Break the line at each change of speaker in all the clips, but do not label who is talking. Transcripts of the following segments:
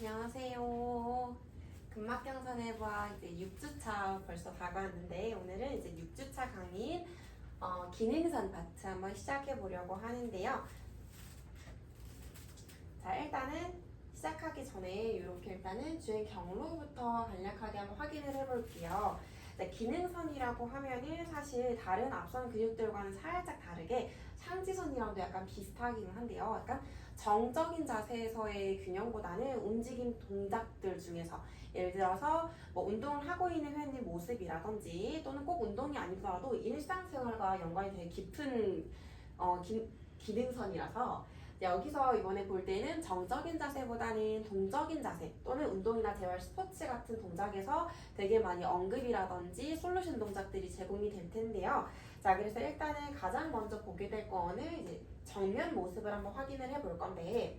안녕하세요. 근막경선해부학 이제 6주차 벌써 다가왔는데 오늘은 이제 6주차 강의인 기능선 파트 한번 시작해 보려고 하는데요. 자, 일단은 시작하기 전에 이렇게 일단은 주행 경로부터 간략하게 한번 확인을 해볼게요. 네, 기능선이라고 하면은 사실 다른 앞선 근육들과는 살짝 다르게 상지선이랑도 약간 비슷하기는 한데요. 약간 정적인 자세에서의 균형보다는 움직임 동작들 중에서 예를 들어서 뭐 운동을 하고 있는 회원님 모습이라든지 또는 꼭 운동이 아니더라도 일상생활과 연관이 되게 깊은 기능선이라서 여기서 이번에 볼 때는 정적인 자세보다는 동적인 자세 또는 운동이나 재활 스포츠 같은 동작에서 되게 많이 언급이라든지 솔루션 동작들이 제공이 될 텐데요. 자, 그래서 일단은 가장 먼저 보게 될 거는 이제 정면 모습을 한번 확인을 해볼 건데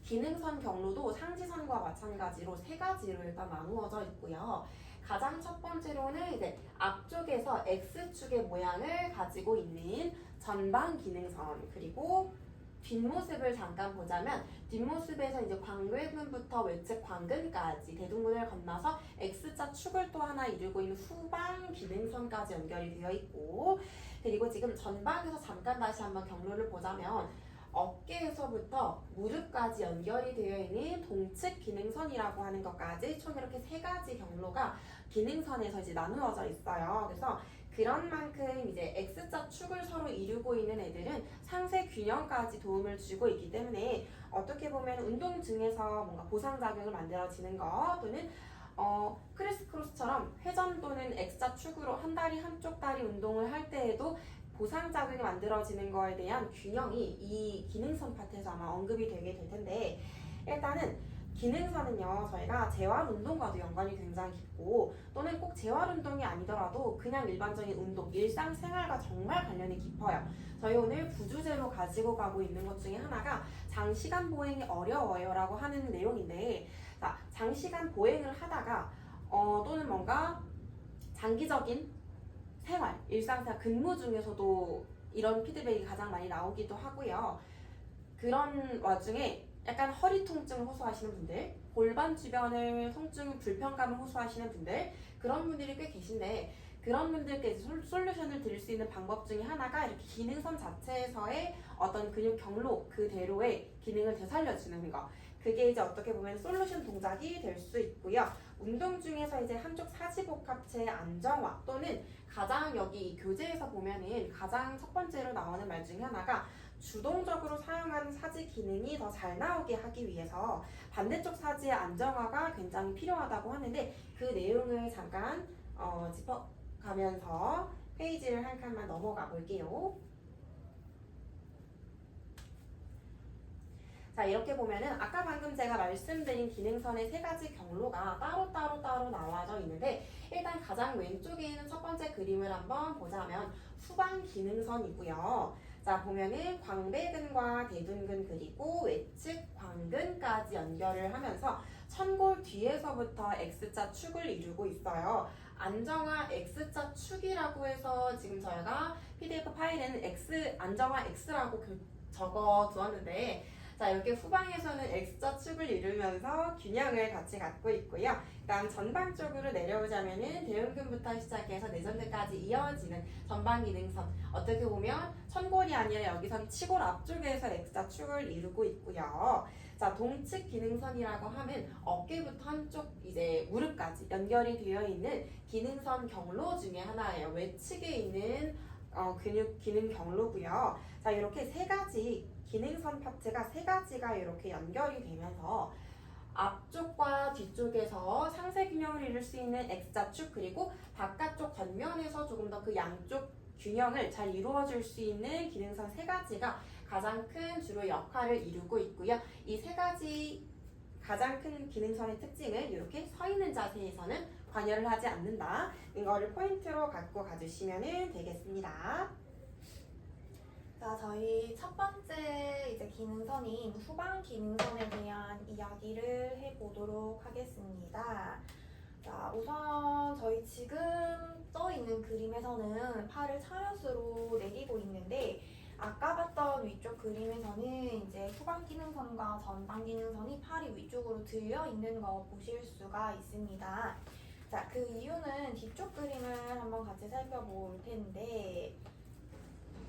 기능선 경로도 상지선과 마찬가지로 세 가지로 일단 나누어져 있고요. 가장 첫 번째로는 이제 앞쪽에서 X축의 모양을 가지고 있는 전방 기능선, 그리고 뒷모습을 잠깐 보자면 뒷모습에서 이제 광배근부터 외측 광근까지 대둔근을 건너서 X자 축을 또 하나 이루고 있는 후방 기능선까지 연결이 되어 있고, 그리고 지금 전방에서 잠깐 다시 한번 경로를 보자면 어깨에서부터 무릎까지 연결이 되어 있는 동측 기능선이라고 하는 것까지 총 이렇게 세 가지 경로가 기능선에서 이제 나누어져 있어요. 그래서 그런 만큼 이제 X자 축을 서로 이루고 있는 애들은 상세 균형까지 도움을 주고 있기 때문에 어떻게 보면 운동 중에서 뭔가 보상작용을 만들어지는 거 또는 크리스크로스처럼 회전 또는 X자 축으로 한 다리 한쪽 다리 운동을 할 때에도 보상작용이 만들어지는 거에 대한 균형이 이 기능선 파트에서 아마 언급이 되게 될 텐데, 일단은 기능선은요 저희가 재활 운동과도 연관이 굉장히 깊고 또는 꼭 재활 운동이 아니더라도 그냥 일반적인 운동, 일상생활과 정말 관련이 깊어요. 저희 오늘 부주제로 가지고 가고 있는 것 중에 하나가 장시간 보행이 어려워요 라고 하는 내용인데, 자, 장시간 보행을 하다가 또는 뭔가 장기적인 생활, 일상생활, 근무 중에서도 이런 피드백이 가장 많이 나오기도 하고요. 그런 와중에 약간 허리 통증을 호소하시는 분들, 골반 주변을 통증, 불편감을 호소하시는 분들, 그런 분들이 꽤 계신데 그런 분들께 솔루션을 드릴 수 있는 방법 중에 하나가 이렇게 기능선 자체에서의 어떤 근육 경로 그대로의 기능을 되살려주는 거. 그게 이제 어떻게 보면 솔루션 동작이 될 수 있고요. 운동 중에서 이제 한쪽 사지복합체의 안정화 또는 가장 여기 교재에서 보면은 가장 첫 번째로 나오는 말 중에 하나가 주동적으로 사용하는 사지 기능이 더 잘 나오게 하기 위해서 반대쪽 사지의 안정화가 굉장히 필요하다고 하는데 그 내용을 잠깐 짚어가면서 페이지를 한 칸만 넘어가 볼게요. 자, 이렇게 보면은 아까 방금 제가 말씀드린 기능선의 세 가지 경로가 따로 나와져 있는데, 일단 가장 왼쪽에 있는 첫 번째 그림을 한번 보자면 후방 기능선이고요. 자, 보면은 광배근과 대둔근 그리고 외측 광근까지 연결을 하면서 천골 뒤에서부터 X자 축을 이루고 있어요. 안정화 X자 축이라고 해서 지금 저희가 PDF 파일에는 X 안정화 X라고 적어 두었는데, 자, 이렇게 후방에서는 X자 축을 이루면서 균형을 같이 갖고 있고요. 그다음 전방 쪽으로 내려오자면은 대흉근부터 시작해서 내전근까지 이어지는 전방 기능선. 어떻게 보면 천골이 아니라 여기선 치골 앞쪽에서 X자 축을 이루고 있고요. 자, 동측 기능선이라고 하면 어깨부터 한쪽 이제 무릎까지 연결이 되어 있는 기능선 경로 중에 하나예요. 외측에 있는 근육 기능 경로고요. 자, 이렇게 세 가지 기능선 파트가 세 가지가 이렇게 연결이 되면서 앞쪽과 뒤쪽에서 상세 균형을 이룰 수 있는 X자축, 그리고 바깥쪽 겉면에서 조금 더 그 양쪽 균형을 잘 이루어줄 수 있는 기능선 세 가지가 가장 큰 주로 역할을 이루고 있고요. 이 세 가지 가장 큰 기능선의 특징은 이렇게 서 있는 자세에서는 관여를 하지 않는다. 이거를 포인트로 갖고 가주시면 되겠습니다.
자, 저희 첫 번째 이제 기능선인 후방 기능선에 대한 이야기를 해보도록 하겠습니다. 자, 우선 저희 지금 떠 있는 그림에서는 팔을 차렷으로 내리고 있는데 아까 봤던 위쪽 그림에서는 이제 후방 기능선과 전방 기능선이 팔이 위쪽으로 들려 있는 거 보실 수가 있습니다. 자, 그 이유는 뒤쪽 그림을 한번 같이 살펴볼 텐데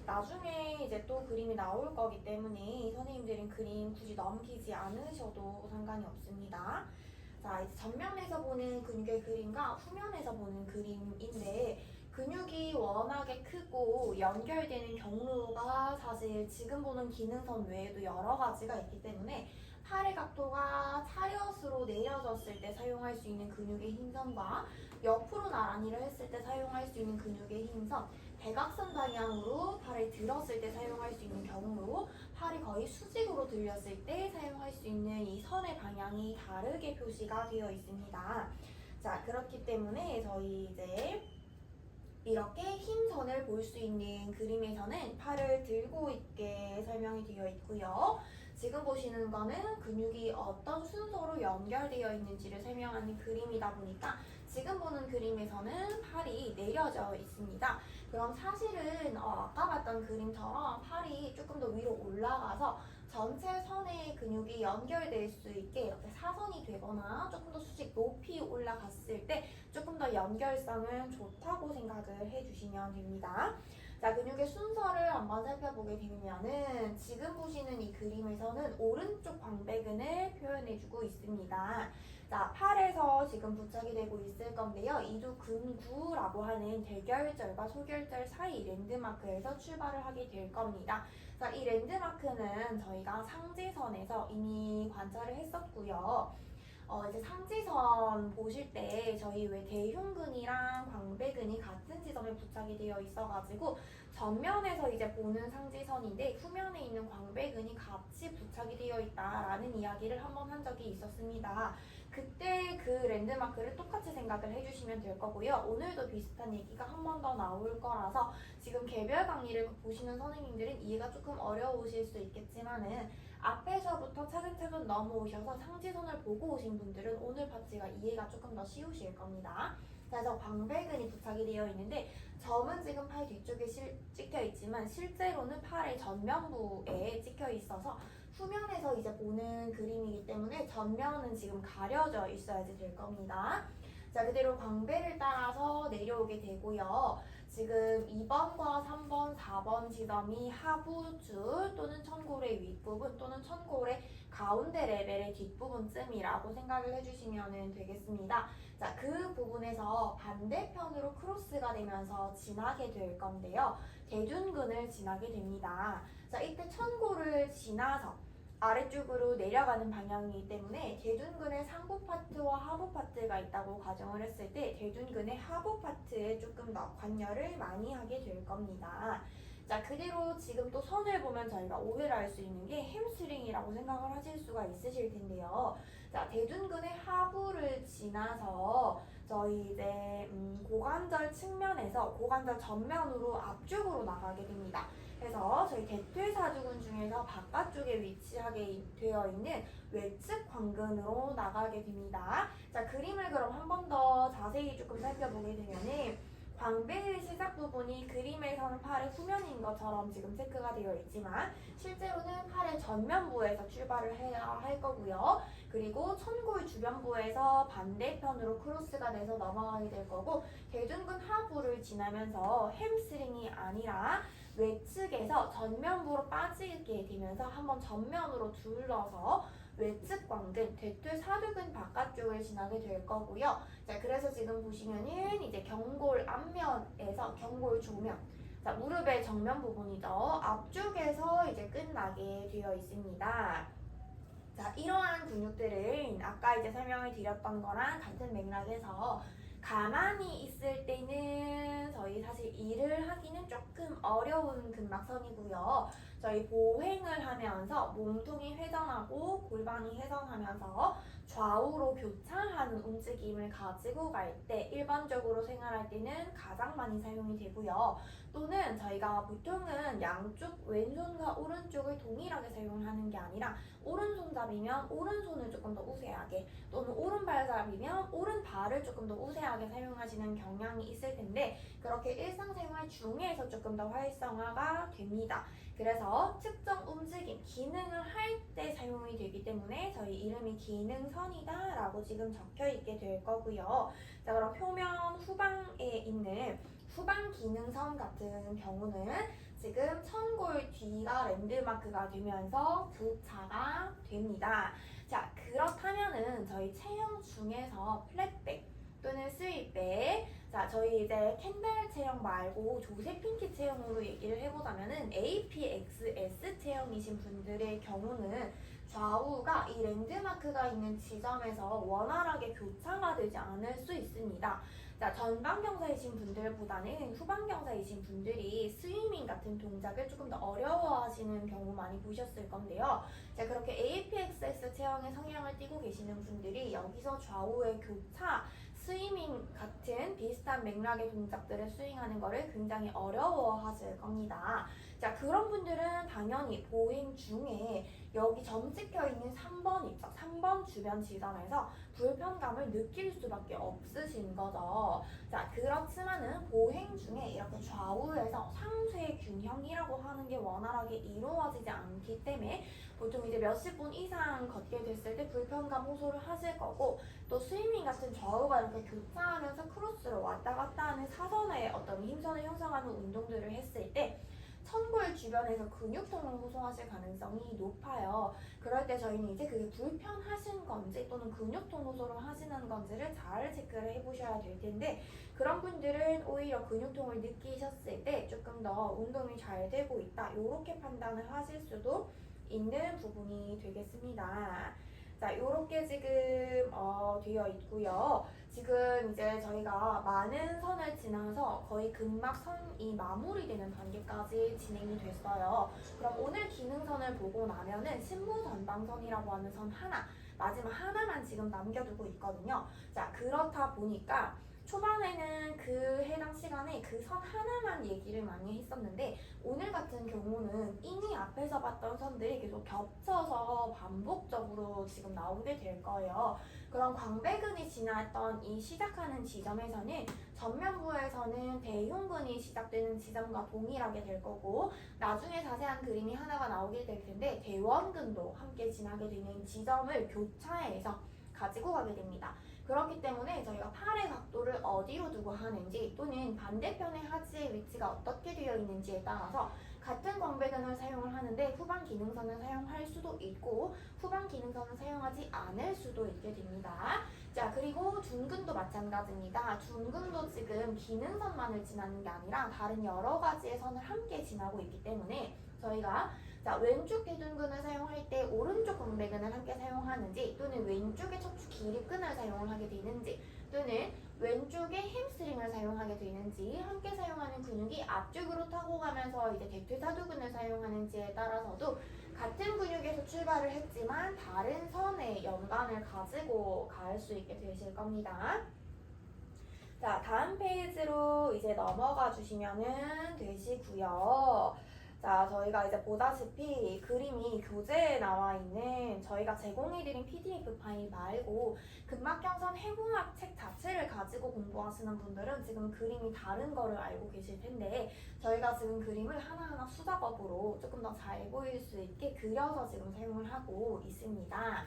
나중에 이제 또 그림이 나올 거기 때문에 선생님들은 그림 굳이 넘기지 않으셔도 상관이 없습니다. 자, 이제 전면에서 보는 근육의 그림과 후면에서 보는 그림인데 근육이 워낙에 크고 연결되는 경로가 사실 지금 보는 기능선 외에도 여러 가지가 있기 때문에 팔의 각도가 차렷으로 내려졌을 때 사용할 수 있는 근육의 힘선과 옆으로 나란히를 했을 때 사용할 수 있는 근육의 힘선, 대각선 방향으로 팔을 들었을 때 사용할 수 있는 경우로 팔이 거의 수직으로 들렸을 때 사용할 수 있는 이 선의 방향이 다르게 표시가 되어 있습니다. 자, 그렇기 때문에 저희 이제 이렇게 힘선을 볼 수 있는 그림에서는 팔을 들고 있게 설명이 되어 있고요. 지금 보시는 거는 근육이 어떤 순서로 연결되어 있는지를 설명하는 그림이다 보니까 지금 보는 그림에서는 팔이 내려져 있습니다. 그럼 사실은 아까 봤던 그림처럼 팔이 조금 더 위로 올라가서 전체 선의 근육이 연결될 수 있게 이렇게 사선이 되거나 조금 더 수직 높이 올라갔을 때 조금 더 연결성은 좋다고 생각을 해주시면 됩니다. 자, 근육의 순서를 한번 살펴보게 되면은 지금 보시는 이 그림에서는 오른쪽 광배근을 표현해주고 있습니다. 자, 팔에서 지금 부착이 되고 있을 건데요. 이두근구라고 하는 대결절과 소결절 사이 랜드마크에서 출발을 하게 될 겁니다. 자, 이 랜드마크는 저희가 상지선에서 이미 관찰을 했었고요. 이제 상지선 보실 때 저희 왜 대흉근이랑 광배근이 같은 지점에 부착이 되어 있어가지고 전면에서 이제 보는 상지선인데 후면에 있는 광배근이 같이 부착이 되어 있다라는 이야기를 한번 한 적이 있었습니다. 그때 그 랜드마크를 똑같이 생각을 해주시면 될 거고요. 오늘도 비슷한 얘기가 한 번 더 나올 거라서 지금 개별 강의를 보시는 선생님들은 이해가 조금 어려우실 수 있겠지만은 앞에서부터 차근차근 넘어오셔서 상지선을 보고 오신 분들은 오늘 파트가 이해가 조금 더 쉬우실 겁니다. 그래서 광배근이 부착이 되어 있는데 점은 지금 팔 뒤쪽에 찍혀 있지만 실제로는 팔의 전면부에 찍혀 있어서 후면에서 이제 보는 그림이기 때문에 전면은 지금 가려져 있어야지 될 겁니다. 자, 그대로 광배를 따라서 내려오게 되고요. 지금 2번과 3번, 4번 지점이 하부줄 또는 천골의 윗부분 또는 천골의 가운데 레벨의 뒷부분쯤이라고 생각을 해주시면 되겠습니다. 자, 그 부분에서 반대편으로 크로스가 되면서 지나게 될 건데요. 대둔근을 지나게 됩니다. 자, 이때 천골을 지나서 아래쪽으로 내려가는 방향이기 때문에 대둔근의 상부 파트와 하부 파트가 있다고 가정을 했을 때 대둔근의 하부 파트에 조금 더 관여를 많이 하게 될 겁니다. 자, 그대로 지금 또 선을 보면 저희가 오해를 할 수 있는 게 햄스트링이라고 생각을 하실 수가 있으실 텐데요. 자, 대둔근의 하부를 지나서 저희 이제 고관절 측면에서 고관절 전면으로 앞쪽으로 나가게 됩니다. 그래서 저희 대퇴사두근 중에서 바깥쪽에 위치하게 되어 있는 외측 광근으로 나가게 됩니다. 자, 그림을 그럼 한 번 더 자세히 조금 살펴보게 되면은 광배의 시작 부분이 그림에서는 팔의 후면인 것처럼 지금 체크가 되어 있지만 실제로는 팔의 전면부에서 출발을 해야 할 거고요. 그리고 천골 주변부에서 반대편으로 크로스가 돼서 넘어가게 될 거고 대둔근 하부를 지나면서 햄스트링이 아니라 외측에서 전면부로 빠지게 되면서 한번 전면으로 둘러서 외측 광근, 대퇴사두근 바깥쪽을 지나게 될 거고요. 자, 그래서 지금 보시면은 이제 경골 앞면에서 경골 조면, 자, 무릎의 정면 부분이죠. 앞쪽에서 이제 끝나게 되어 있습니다. 자, 이러한 근육들은 아까 이제 설명을 드렸던 거랑 같은 맥락에서 가만히 있을 때는 저희 사실 일을 하기는 조금 어려운 근막선이고요. 저희 보행을 하면서 몸통이 회전하고 골반이 회전하면서 좌우로 교차하는 움직임을 가지고 갈 때 일반적으로 생활할 때는 가장 많이 사용이 되고요. 또는 저희가 보통은 양쪽 왼손과 오른쪽을 동일하게 사용하는 게 아니라 오른손잡이면 오른손을 조금 더 우세하게 또는 오른발잡이면 오른발을 조금 더 우세하게 사용하시는 경향이 있을 텐데 그렇게 일상생활 중에서 조금 더 활성화가 됩니다. 그래서 특정 움직임, 기능을 할 때 사용이 되기 때문에 저희 이름이 기능선이다 라고 지금 적혀 있게 될 거고요. 자, 그럼 표면 후방에 있는 후방 기능선 같은 경우는 지금 천골 뒤가 랜드마크가 되면서 교차가 됩니다. 자, 그렇다면은 저희 체형 중에서 플랫백 또는 스윗백, 자, 저희 이제 캔들 체형 말고 조세핀키 체형으로 얘기를 해보자면은 APXS 체형이신 분들의 경우는 좌우가 이 랜드마크가 있는 지점에서 원활하게 교차가 되지 않을 수 있습니다. 자, 전방경사이신 분들보다는 후방경사이신 분들이 스위밍 같은 동작을 조금 더 어려워하시는 경우 많이 보셨을 건데요. 자, 그렇게 APXS 체형의 성향을 띠고 계시는 분들이 여기서 좌우의 교차, 스위밍 같은 비슷한 맥락의 동작들을 스윙하는 것을 굉장히 어려워하실 겁니다. 자, 그런 분들은 당연히 보행 중에 여기 점 찍혀 있는 3번 있죠. 3번 주변 지점에서 불편감을 느낄 수밖에 없으신 거죠. 자, 그렇지만은 보행 중에 이렇게 좌우에서 상쇄 균형이라고 하는 게 원활하게 이루어지지 않기 때문에 보통 이제 몇십 분 이상 걷게 됐을 때 불편감 호소를 하실 거고 또 스위밍 같은 좌우가 이렇게 교차하면서 크로스를 왔다 갔다 하는 사선의 어떤 힘선을 형성하는 운동들을 했을 때 천골 주변에서 근육통을 호소하실 가능성이 높아요. 그럴 때 저희는 이제 그게 불편하신 건지 또는 근육통 호소를 하시는 건지를 잘 체크를 해보셔야 될 텐데 그런 분들은 오히려 근육통을 느끼셨을 때 조금 더 운동이 잘 되고 있다 이렇게 판단을 하실 수도 있는 부분이 되겠습니다. 자, 이렇게 지금 되어 있고요. 지금 이제 저희가 많은 선을 지나서 거의 근막선이 마무리되는 단계까지 진행이 됐어요. 그럼 오늘 기능선을 보고 나면은 신부전방선이라고 하는 선 하나, 마지막 하나만 지금 남겨두고 있거든요. 자, 그렇다 보니까 초반에는 그 해당 시간에 그 선 하나만 얘기를 많이 했었는데 오늘 같은 경우는 이미 앞에서 봤던 선들이 계속 겹쳐서 반복적으로 지금 나오게 될 거예요. 그럼 광배근이 지났던 이 시작하는 지점에서는 전면부에서는 대흉근이 시작되는 지점과 동일하게 될 거고 나중에 자세한 그림이 하나가 나오게 될 텐데 대원근도 함께 지나게 되는 지점을 교차해서 가지고 가게 됩니다. 그렇기 때문에 저희가 팔의 각도를 어디로 두고 하는지 또는 반대편의 하지의 위치가 어떻게 되어 있는지에 따라서 같은 광배근을 사용을 하는데 후방 기능선을 사용할 수도 있고 후방 기능선을 사용하지 않을 수도 있게 됩니다. 자, 그리고 둔근도 마찬가지입니다. 둔근도 지금 기능선만을 지나는 게 아니라 다른 여러 가지의 선을 함께 지나고 있기 때문에 저희가 자, 왼쪽 대둔근을 사용할 때 오른쪽 광배근을 함께 사용하는지 또는 왼쪽의 척추 기립근을 사용을 하게 되는지 또는 왼쪽에 햄스트링을 사용하게 되는지 함께 사용하는 근육이 앞쪽으로 타고 가면서 이제 대퇴사두근을 사용하는지에 따라서도 같은 근육에서 출발을 했지만 다른 선의 연관을 가지고 갈 수 있게 되실 겁니다. 자, 다음 페이지로 이제 넘어가 주시면은 되시고요. 자, 저희가 이제 보다시피 그림이 교재에 나와 있는 저희가 제공해드린 PDF 파일 말고 근막경선 해부학 책 자체를 가지고 공부하시는 분들은 지금 그림이 다른 거를 알고 계실 텐데 저희가 지금 그림을 하나하나 수작업으로 조금 더 잘 보일 수 있게 그려서 지금 사용을 하고 있습니다.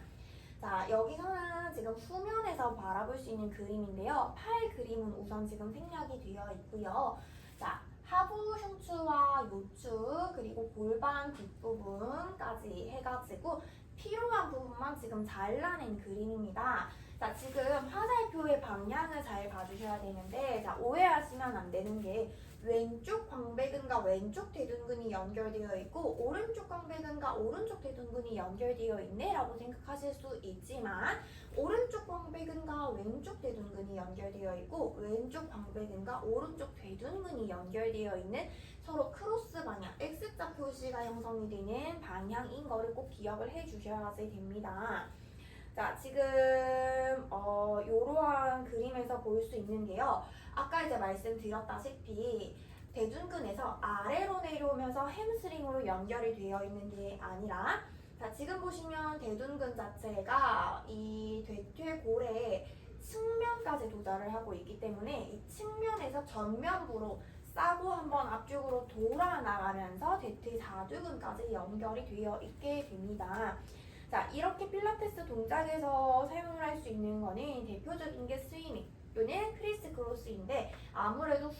자, 여기서는 지금 후면에서 바라볼 수 있는 그림인데요. 팔 그림은 우선 지금 생략이 되어 있고요. 자, 하부 흉추와 요추 그리고 골반 뒷부분까지 해가지고 필요한 부분만 지금 잘라낸 그림입니다. 자, 지금 화살표의 방향을 잘 봐주셔야 되는데 자, 오해하시면 안 되는 게 왼쪽 광배근과 왼쪽 대둔근이 연결되어 있고 오른쪽 광배근과 오른쪽 대둔근이 연결되어 있네 라고 생각하실 수 있지만 오른쪽 광배근과 왼쪽 대둔근이 연결되어 있고 왼쪽 광배근과 오른쪽 대둔근이 연결되어 있는 서로 크로스 방향 X자 표시가 형성이 되는 방향인 거를 꼭 기억을 해 주셔야 됩니다. 자, 지금 이러한 그림에서 볼 수 있는 게요. 아까 이제 말씀드렸다시피 대둔근에서 아래로 내려오면서 햄스트링으로 연결이 되어 있는 게 아니라 자, 지금 보시면 대둔근 자체가 이 대퇴골의 측면까지 도달을 하고 있기 때문에 이 측면에서 전면부로 싸고 한번 앞쪽으로 돌아 나가면서 대퇴사두근까지 연결이 되어 있게 됩니다. 자, 이렇게 필라테스 동작에서 사용을 할 수 있는 거는 대표적인 게 스위밍 또는 크리스 크로스인데 아무래도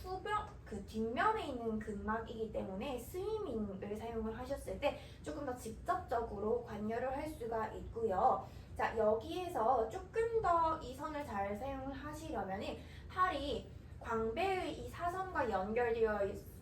그 뒷면에 있는 근막이기 때문에 스위밍을 사용을 하셨을 때 조금 더 직접적으로 관여를 할 수가 있고요. 자, 여기에서 조금 더 이 선을 잘 사용을 하시려면은 팔이 광배의 이 사선과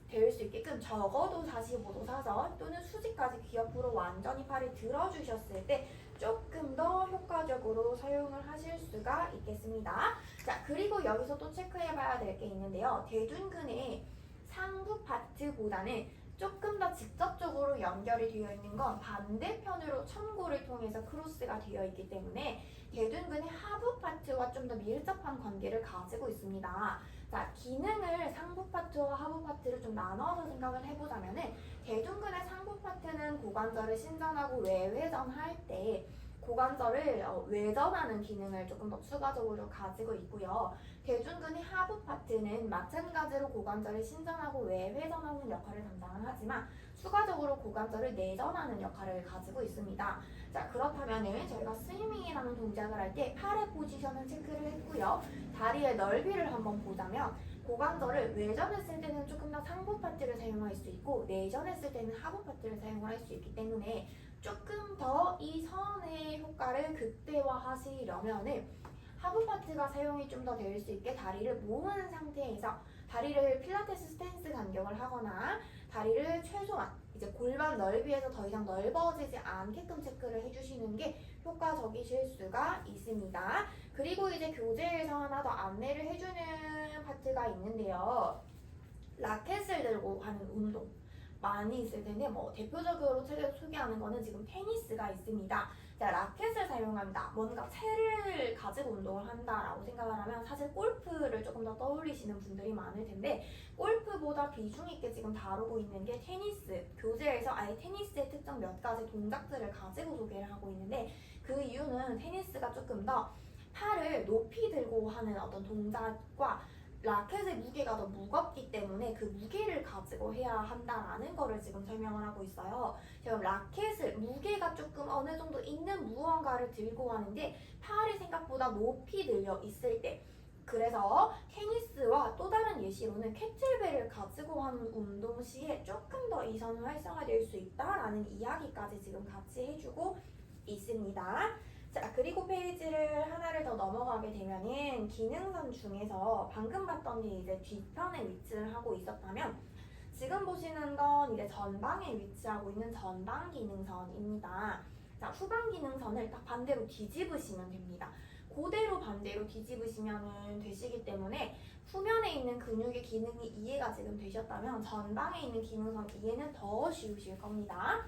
될 수 있게끔 적어도 45도 사선 또는 수직까지 귀 옆으로 완전히 팔을 들어주셨을 때 조금 더 효과적으로 사용을 하실 수가 있겠습니다. 자, 그리고 여기서 또 체크해봐야 될 게 있는데요. 대둔근의 상부 파트보다는 조금 더 직접적으로 연결이 되어 있는 건 반대편으로 첨골을 통해서 크로스가 되어 있기 때문에 대둔근의 하부 파트와 좀 더 밀접한 관계를 가지고 있습니다. 자, 기능을 상부 파트와 하부 파트를 좀 나눠서 생각을 해보자면은 대둔근의 상부 파트는 고관절을 신전하고 외회전할 때 고관절을 외전하는 기능을 조금 더 추가적으로 가지고 있고요. 대둔근의 하부 파트는 마찬가지로 고관절을 신전하고 외회전하는 역할을 담당을 하지만 추가적으로 고관절을 내전하는 역할을 가지고 있습니다. 자, 그렇다면은 저희가 스위밍이라는 동작을 할 때 팔의 포지션을 체크를 했고요. 다리의 넓이를 한번 보자면 고관절을 외전했을 때는 조금 더 상부 파트를 사용할 수 있고 내전했을 때는 하부 파트를 사용할 수 있기 때문에 조금 더 이 선의 효과를 극대화하시려면은 하부 파트가 사용이 좀 더 될 수 있게 다리를 모은 상태에서 다리를 필라테스 스탠스 간격을 하거나 다리를 최소한 이제 골반 넓이에서 더 이상 넓어지지 않게끔 체크를 해주시는 게 효과적이실 수가 있습니다. 그리고 이제 교재에서 하나 더 안내를 해주는 파트가 있는데요. 라켓을 들고 하는 운동 많이 있을 텐데 대표적으로 책에서 소개하는 거는 지금 테니스가 있습니다. 자, 라켓을 사용합니다. 뭔가 채를 가지고 운동을 한다라고 생각을 하면 사실 골프를 조금 더 떠올리시는 분들이 많을 텐데 골프보다 비중 있게 지금 다루고 있는 게 테니스. 교재에서 아예 테니스의 특정 몇 가지 동작들을 가지고 소개를 하고 있는데 그 이유는 테니스가 조금 더 팔을 높이 들고 하는 어떤 동작과 라켓의 무게가 더 무겁기 때문에 그 무게를 가지고 해야 한다라는 거를 지금 설명을 하고 있어요. 지금 라켓을 무게가 조금 어느 정도 있는 무언가를 들고 하는데 팔이 생각보다 높이 들려 있을 때 그래서 테니스와 또 다른 예시로는 캐틀벨을 가지고 하는 운동 시에 조금 더 이 선을 활성화될 수 있다라는 이야기까지 지금 같이 해주고 있습니다. 자, 그리고 페이지를 하나를 더 넘어가게 되면은 기능선 중에서 방금 봤던 게 이제 뒤편에 위치를 하고 있었다면 지금 보시는 건 이제 전방에 위치하고 있는 전방 기능선입니다. 자, 후방 기능선을 딱 반대로 뒤집으시면 됩니다. 그대로 반대로 뒤집으시면 되시기 때문에 후면에 있는 근육의 기능이 이해가 지금 되셨다면 전방에 있는 기능선 이해는 더 쉬우실 겁니다.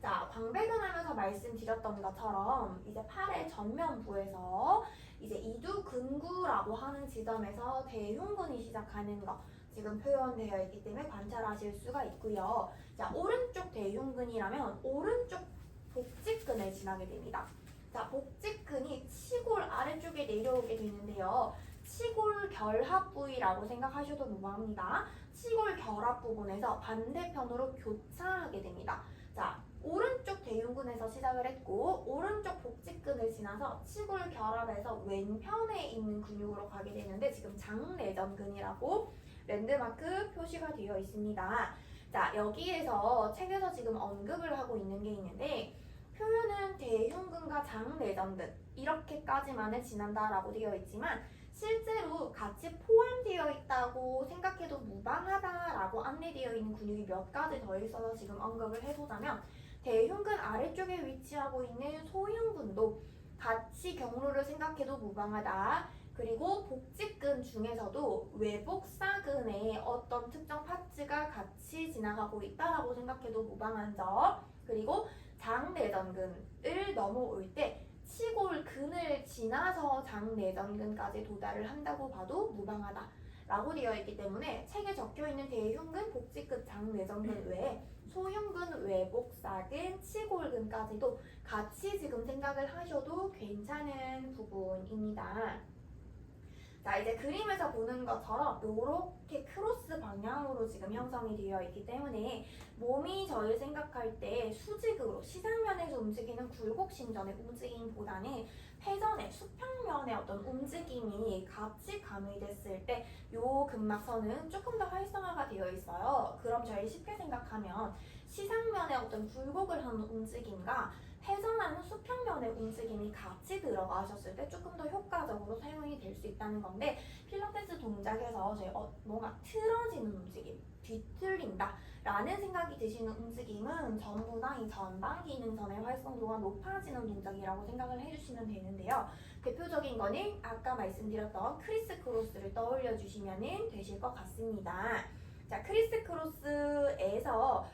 자, 광배근 하면서 말씀드렸던 것처럼 이제 팔의 전면부에서 이제 이두근구라고 하는 지점에서 대흉근이 시작하는 거 지금 표현되어 있기 때문에 관찰하실 수가 있고요. 자, 오른쪽 대흉근이라면 오른쪽 복직근을 지나게 됩니다. 자, 복직근이 치골 아래쪽에 내려오게 되는데요. 치골 결합 부위라고 생각하셔도 무방합니다. 치골 결합 부분에서 반대편으로 교차하게 됩니다. 자, 오른쪽 대흉근에서 시작을 했고 오른쪽 복직근을 지나서 치골 결합에서 왼편에 있는 근육으로 가게 되는데 지금 장내전근이라고 랜드마크 표시가 되어 있습니다. 자, 여기에서 책에서 지금 언급을 하고 있는 게 있는데 표현은 대흉근과 장내전근 이렇게까지만을 지난다라고 되어 있지만 실제로 같이 포함되어 있다고 생각해도 무방하다라고 안내되어 있는 근육이 몇 가지 더 있어서 지금 언급을 해보자면 대흉근 아래쪽에 위치하고 있는 소흉근도 같이 경로를 생각해도 무방하다. 그리고 복직근 중에서도 외복사근의 어떤 특정 파츠가 같이 지나가고 있다라고 생각해도 무방한 점. 그리고 장내전근을 넘어올 때 치골근을 지나서 장내전근까지 도달을 한다고 봐도 무방하다 라고 되어 있기 때문에 책에 적혀 있는 대흉근, 복직근, 장내전근 외에 소흉근, 외복사근, 치골근까지도 같이 지금 생각을 하셔도 괜찮은 부분입니다. 자, 이제 그림에서 보는 것처럼 이렇게 크로스 방향으로 지금 형성이 되어 있기 때문에 몸이 저희 생각할 때 수직으로 시상면에서 움직이는 굴곡신전의 움직임보다는 회전의 수평면의 어떤 움직임이 같이 가미됐을 때 이 근막선은 조금 더 활성화가 되어 있어요. 그럼 저희 쉽게 생각하면 시상면의 어떤 굴곡을 하는 움직임과 회전하는 수평면의 움직임이 같이 들어가셨을 때 조금 더 효과적으로 사용이 될 수 있다는 건데 필라테스 동작에서 저희 뭔가 틀어지는 움직임, 뒤틀린다 라는 생각이 드시는 움직임은 전부 다 이 전방 기능선의 활성도가 높아지는 동작이라고 생각을 해주시면 되는데요. 대표적인 거는 아까 말씀드렸던 크리스 크로스를 떠올려 주시면 되실 것 같습니다. 자, 크리스 크로스에서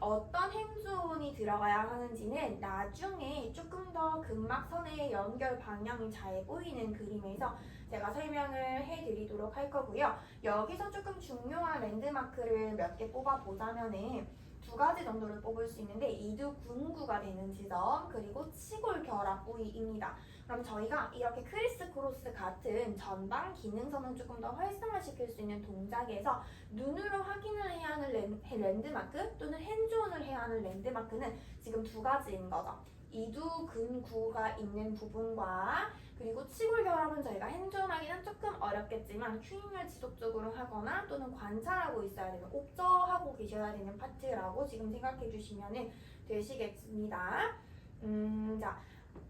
어떤 행존이 들어가야 하는지는 나중에 조금 더 근막선의 연결 방향이 잘 보이는 그림에서 제가 설명을 해드리도록 할 거고요. 여기서 조금 중요한 랜드마크를 몇 개 뽑아보자면은 두 가지 정도를 뽑을 수 있는데 이두 군구가 되는 지점 그리고 치골 결합 부위입니다. 그럼 저희가 이렇게 크리스 크로스 같은 전방 기능선을 조금 더 활성화시킬 수 있는 동작에서 눈으로 확인을 해야 하는 랜드마크 또는 핸즈온을 해야 하는 랜드마크는 지금 두 가지인 거죠. 이두 근구가 있는 부분과 그리고 치골 결합은 저희가 핸즈온하기는 조금 어렵겠지만 큐잉을 지속적으로 하거나 또는 관찰하고 있어야 되는 옵저하고 계셔야 되는 파트라고 지금 생각해 주시면 되시겠습니다. 자,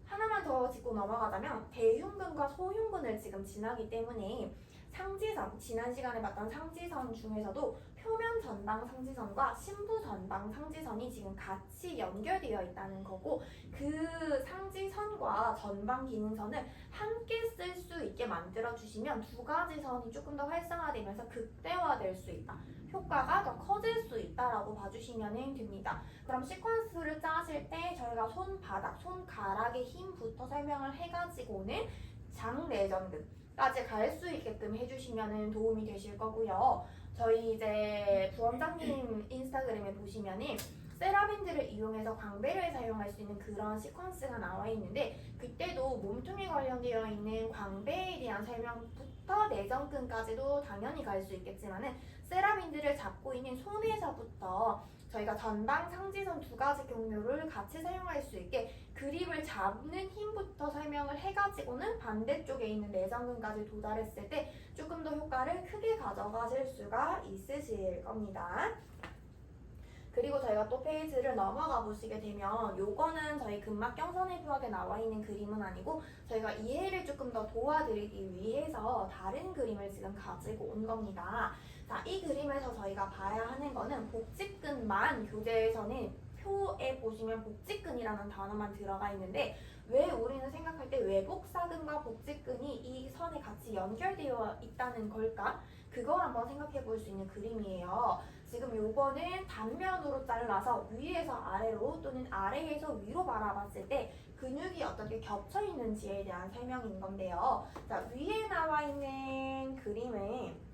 하나만 더 짚고 넘어가자면 대흉근과 소흉근을 지금 지나기 때문에 상지선, 지난 시간에 봤던 상지선 중에서도 표면 전방 상지선과 심부 전방 상지선이 지금 같이 연결되어 있다는 거고 그 상지선과 전방 기능선을 함께 쓸 수 있게 만들어 주시면 두 가지 선이 조금 더 활성화되면서 극대화될 수 있다. 효과가 더 커질 수 있다라고 봐주시면 됩니다. 그럼 시퀀스를 짜실 때 저희가 손바닥, 손가락의 힘부터 설명을 해가지고는 장내전근까지 갈 수 있게끔 해주시면 도움이 되실 거고요. 저희 이제 부원장님 인스타그램에 보시면은 세라밴드를 이용해서 광배를 사용할 수 있는 그런 시퀀스가 나와 있는데 그때도 몸통에 관련되어 있는 광배에 대한 설명부터 내전근까지도 당연히 갈 수 있겠지만은 세라밴드를 잡고 있는 손에서부터 저희가 전방, 상지선 두 가지 경로를 같이 사용할 수 있게 그립을 잡는 힘부터 설명을 해가지고는 반대쪽에 있는 내전근까지 도달했을 때 조금 더 효과를 크게 가져가실 수가 있으실 겁니다. 그리고 저희가 또 페이지를 넘어가 보시게 되면 요거는 저희 근막 경선의 부학에 나와 있는 그림은 아니고 저희가 이해를 조금 더 도와드리기 위해서 다른 그림을 지금 가지고 온 겁니다. 자, 이 그림에서 저희가 봐야 하는 거는 복직근만 교재에서는 표에 보시면 복직근이라는 단어만 들어가 있는데 왜 우리는 생각할 때 외복사근과 복직근이 이 선에 같이 연결되어 있다는 걸까? 그걸 한번 생각해 볼 수 있는 그림이에요. 지금 요거는 단면으로 잘라서 위에서 아래로 또는 아래에서 위로 바라봤을 때 근육이 어떻게 겹쳐 있는지에 대한 설명인 건데요. 자, 위에 나와 있는 그림은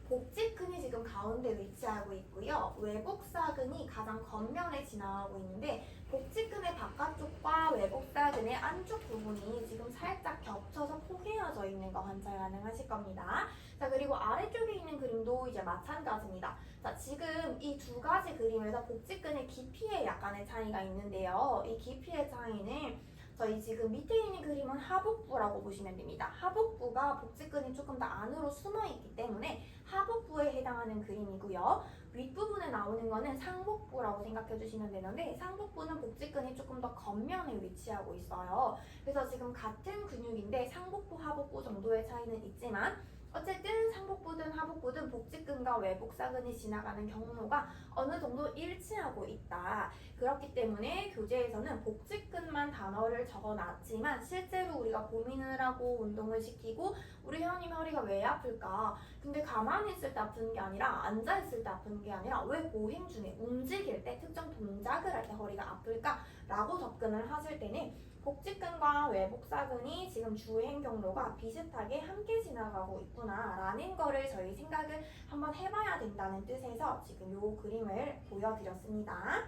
복직근이 지금 가운데 위치하고 있고요. 외복사근이 가장 겉면에 지나가고 있는데 복직근의 바깥쪽과 외복사근의 안쪽 부분이 지금 살짝 겹쳐서 포개어져 있는 거 관찰 가능하실 겁니다. 자, 그리고 아래쪽에 있는 그림도 이제 마찬가지입니다. 자, 지금 이 두 가지 그림에서 복직근의 깊이에 약간의 차이가 있는데요. 이 깊이의 차이는 저희 지금 밑에 있는 그림은 하복부라고 보시면 됩니다. 하복부가 복직근이 조금 더 안으로 숨어 있기 때문에 하복부에 해당하는 그림이고요. 윗부분에 나오는 거는 상복부라고 생각해 주시면 되는데 상복부는 복직근이 조금 더 겉면에 위치하고 있어요. 그래서 지금 같은 근육인데 상복부, 하복부 정도의 차이는 있지만 어쨌든 상복부든 하복부든 복직근과 외복사근이 지나가는 경로가 어느 정도 일치하고 있다. 그렇기 때문에 교재에서는 복직근만 단어를 적어놨지만 실제로 우리가 고민을 하고 운동을 시키고 우리 회원님 허리가 왜 아플까? 근데 가만히 있을 때 아픈 게 아니라 앉아있을 때 아픈 게 아니라 왜 보행 중에 움직일 때 특정 동작을 할 때 허리가 아플까? 라고 접근을 하실 때는 복직근과 외복사근이 지금 주행 경로가 비슷하게 함께 지나가고 있구나라는 거를 저희 생각을 한번 해봐야 된다는 뜻에서 지금 요 그림을 보여드렸습니다.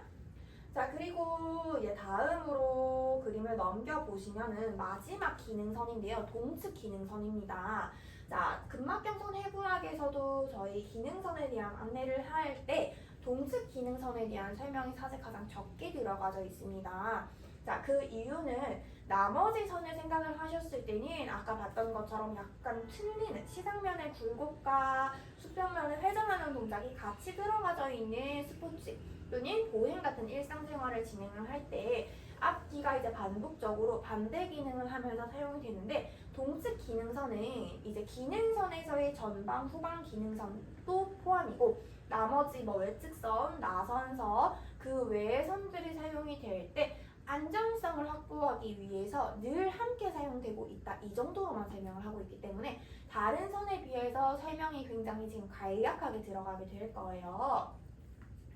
자, 그리고 다음으로 그림을 넘겨보시면은 마지막 기능선인데요. 동측 기능선입니다. 자, 근막경선 해부학에서도 저희 기능선에 대한 안내를 할 때 동측 기능선에 대한 설명이 사실 가장 적게 들어가져 있습니다. 자, 그 이유는 나머지 선을 생각을 하셨을 때는 아까 봤던 것처럼 약간 틀리는 시상면의 굴곡과 수평면을 회전하는 동작이 같이 들어가져 있는 스포츠 또는 보행 같은 일상생활을 진행을 할 때 앞뒤가 이제 반복적으로 반대 기능을 하면서 사용이 되는데 동측 기능선은 이제 기능선에서의 전방, 후방 기능선도 포함이고 나머지 뭐 외측선, 나선서 그 외의 선들이 사용이 될 때 안정성을 확보하기 위해서 늘 함께 사용되고 있다. 이 정도로만 설명을 하고 있기 때문에 다른 선에 비해서 설명이 굉장히 지금 간략하게 들어가게 될 거예요.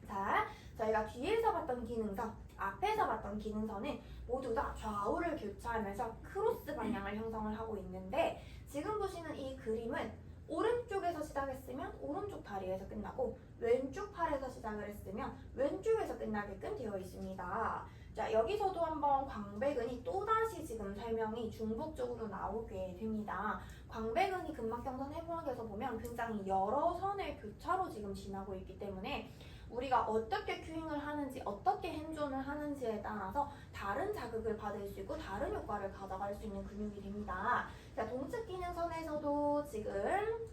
자, 저희가 뒤에서 봤던 기능선, 앞에서 봤던 기능선은 모두 다 좌우를 교차하면서 크로스 방향을 형성을 하고 있는데 지금 보시는 이 그림은 오른쪽에서 시작했으면 오른쪽 다리에서 끝나고 왼쪽 팔에서 시작을 했으면 왼쪽에서 끝나게끔 되어 있습니다. 자, 여기서도 한번 광배근이 또다시 지금 설명이 중복적으로 나오게 됩니다. 광배근이 근막경선 해부학에서 보면 굉장히 여러 선을 교차로 지금 지나고 있기 때문에 우리가 어떻게 큐잉을 하는지 어떻게 핸존을 하는지에 따라서 다른 자극을 받을 수 있고 다른 효과를 가져갈 수 있는 근육이 됩니다. 자, 동측 기능선에서도 지금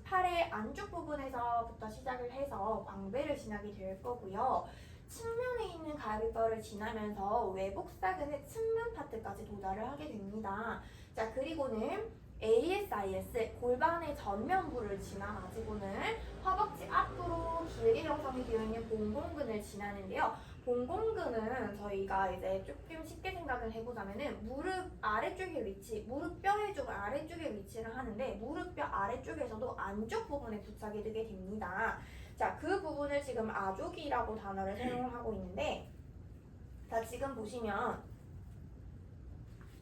팔의 안쪽 부분에서부터 시작을 해서 광배를 지나게 될 거고요. 측면에 있는 갈비뼈를 지나면서 외복사근의 측면 파트까지 도달을 하게 됩니다. 자, 그리고는 ASIS 골반의 전면부를 지나가지고는 허벅지 앞으로 길게 형성이 되어 있는 봉공근을 지나는데요. 봉공근은 저희가 이제 조금 쉽게 생각을 해보자면은 무릎 아래쪽에 무릎뼈의 쪽 아래쪽에 위치를 하는데 무릎뼈 아래쪽에서도 안쪽 부분에 부착이 되게 됩니다. 자, 그 부분을 지금 아족이라고 단어를 사용을 하고 있는데, 자, 지금 보시면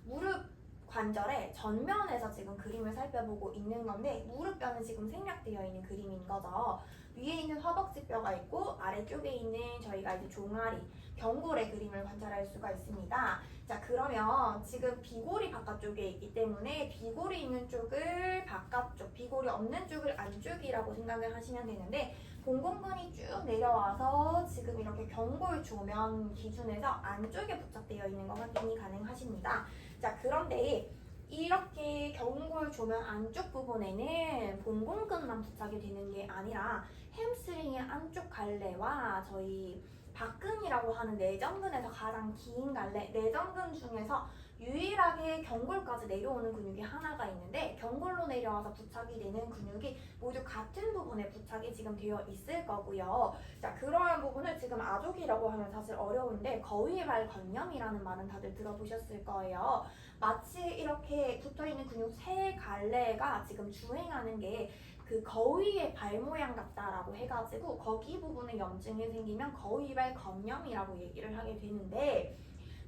무릎 관절의 전면에서 지금 그림을 살펴보고 있는 건데 무릎뼈는 지금 생략되어 있는 그림인 거죠. 위에 있는 허벅지뼈가 있고 아래쪽에 있는 저희가 이제 종아리, 경골의 그림을 관찰할 수가 있습니다. 자, 그러면 지금 비골이 바깥쪽에 있기 때문에 비골이 있는 쪽을 바깥쪽, 비골이 없는 쪽을 안쪽이라고 생각을 하시면 되는데 봉공근이 쭉 내려와서 지금 이렇게 경골 조면 기준에서 안쪽에 부착되어 있는 거 확인이 가능하십니다. 자, 그런데 이렇게 경골 조면 안쪽 부분에는 봉공근만 부착이 되는 게 아니라 햄스트링의 안쪽 갈래와 저희 박근이라고 하는 내전근에서 가장 긴 갈래, 내전근 중에서 유일하게 경골까지 내려오는 근육이 하나가 있는데 경골로 내려와서 부착이 되는 근육이 모두 같은 부분에 부착이 지금 되어 있을 거고요. 자, 그러한 부분을 지금 아족이라고 하면 사실 어려운데 거위발 건염이라는 말은 다들 들어보셨을 거예요. 마치 이렇게 붙어있는 근육 세 갈래가 지금 주행하는 게 그 거위의 발 모양 같다라고 해가지고 거기 부분에 염증이 생기면 거위발 건염이라고 얘기를 하게 되는데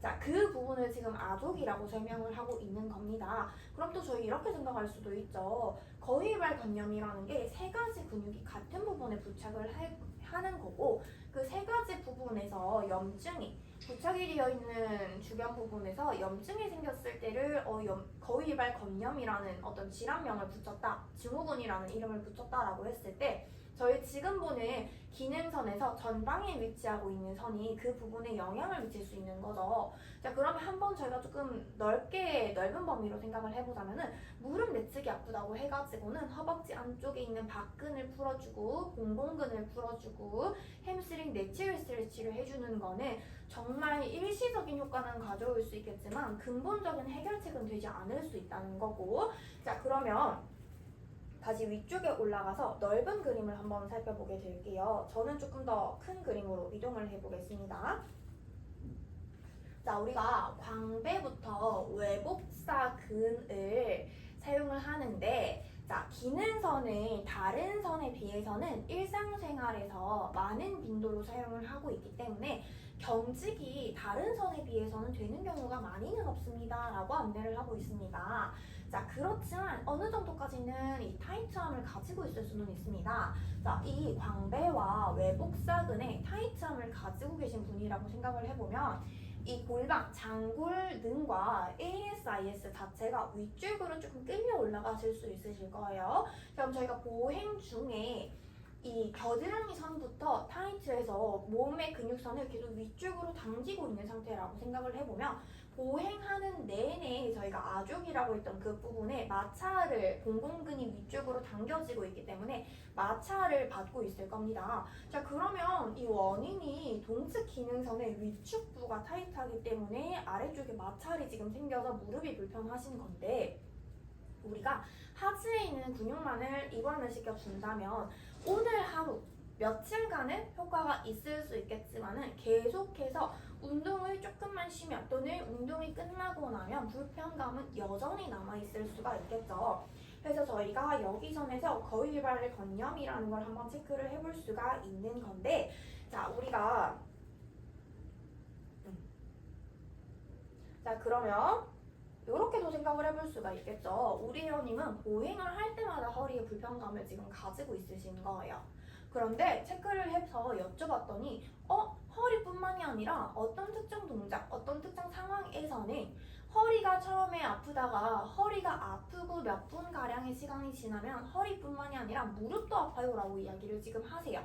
자, 그 부분을 지금 아족이라고 설명을 하고 있는 겁니다. 그럼 또 저희 이렇게 생각할 수도 있죠. 거위발 건염이라는 게 세 가지 근육이 같은 부분에 부착을 하는 거고 그 세 가지 부분에서 염증이 부착이 되어 있는 주변 부분에서 염증이 생겼을 때를 거위발 건염이라는 어떤 질환명을 붙였다, 증후군이라는 이름을 붙였다라고 했을 때 저희 지금 보는 기능선에서 전방에 위치하고 있는 선이 그 부분에 영향을 미칠 수 있는 거죠. 자, 그러면 한번 저희가 조금 넓은 범위로 생각을 해보자면은 무릎 내측이 아프다고 해가지고는 허벅지 안쪽에 있는 박근을 풀어주고 봉공근을 풀어주고 햄스트링 내치를 스트레치를 해주는 거는 정말 일시적인 효과는 가져올 수 있겠지만 근본적인 해결책은 되지 않을 수 있다는 거고 자, 그러면 다시 위쪽에 올라가서 넓은 그림을 한번 살펴보게 될게요. 저는 조금 더 큰 그림으로 이동을 해보겠습니다. 자, 우리가 광배부터 외복사근을 사용을 하는데 자, 기능선을 다른 선에 비해서는 일상생활에서 많은 빈도로 사용을 하고 있기 때문에 경직이 다른 선에 비해서는 되는 경우가 많이는 없습니다 라고 안내를 하고 있습니다. 자, 그렇지만 어느 정도까지는 이 타이트함을 가지고 있을 수는 있습니다. 자, 이 광배와 외복사근에 타이트함을 가지고 계신 분이라고 생각을 해보면 이 골반, 장골 등과 ASIS 자체가 위쪽으로 조금 끌려 올라가실 수 있으실 거예요. 그럼 저희가 보행 중에 이 겨드랑이 선부터 타이트해서 몸의 근육선을 계속 위쪽으로 당기고 있는 상태라고 생각을 해보면 보행하는 내내 저희가 아족이라고 했던 그 부분에 마찰을 공공근이 위쪽으로 당겨지고 있기 때문에 마찰을 받고 있을 겁니다. 자, 그러면 이 원인이 동측 기능선의 위축부가 타이트하기 때문에 아래쪽에 마찰이 지금 생겨서 무릎이 불편하신 건데 우리가 하지에 있는 근육만을 이완을 시켜준다면 오늘 하루 며칠간은 효과가 있을 수 있겠지만은 계속해서 운동을 조금만 쉬면 또는 운동이 끝나고 나면 불편감은 여전히 남아있을 수가 있겠죠. 그래서 저희가 여기 선에서 거위발의 건염이라는 걸 한번 체크를 해볼 수가 있는 건데 자, 우리가 자, 그러면 이렇게도 생각을 해볼 수가 있겠죠. 우리 회원님은 보행을 할 때마다 허리에 불편감을 지금 가지고 있으신 거예요. 그런데 체크를 해서 여쭤봤더니 허리뿐만이 아니라 어떤 특정 동작, 어떤 특정 상황에서는 허리가 처음에 아프다가 허리가 아프고 몇 분가량의 시간이 지나면 허리뿐만이 아니라 무릎도 아파요 라고 이야기를 지금 하세요.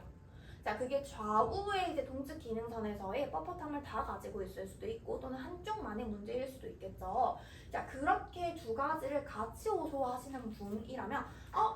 자, 그게 좌우의 이제 동측 기능선에서의 뻣뻣함을 다 가지고 있을 수도 있고 또는 한쪽만의 문제일 수도 있겠죠. 자, 그렇게 두 가지를 같이 호소하시는 분이라면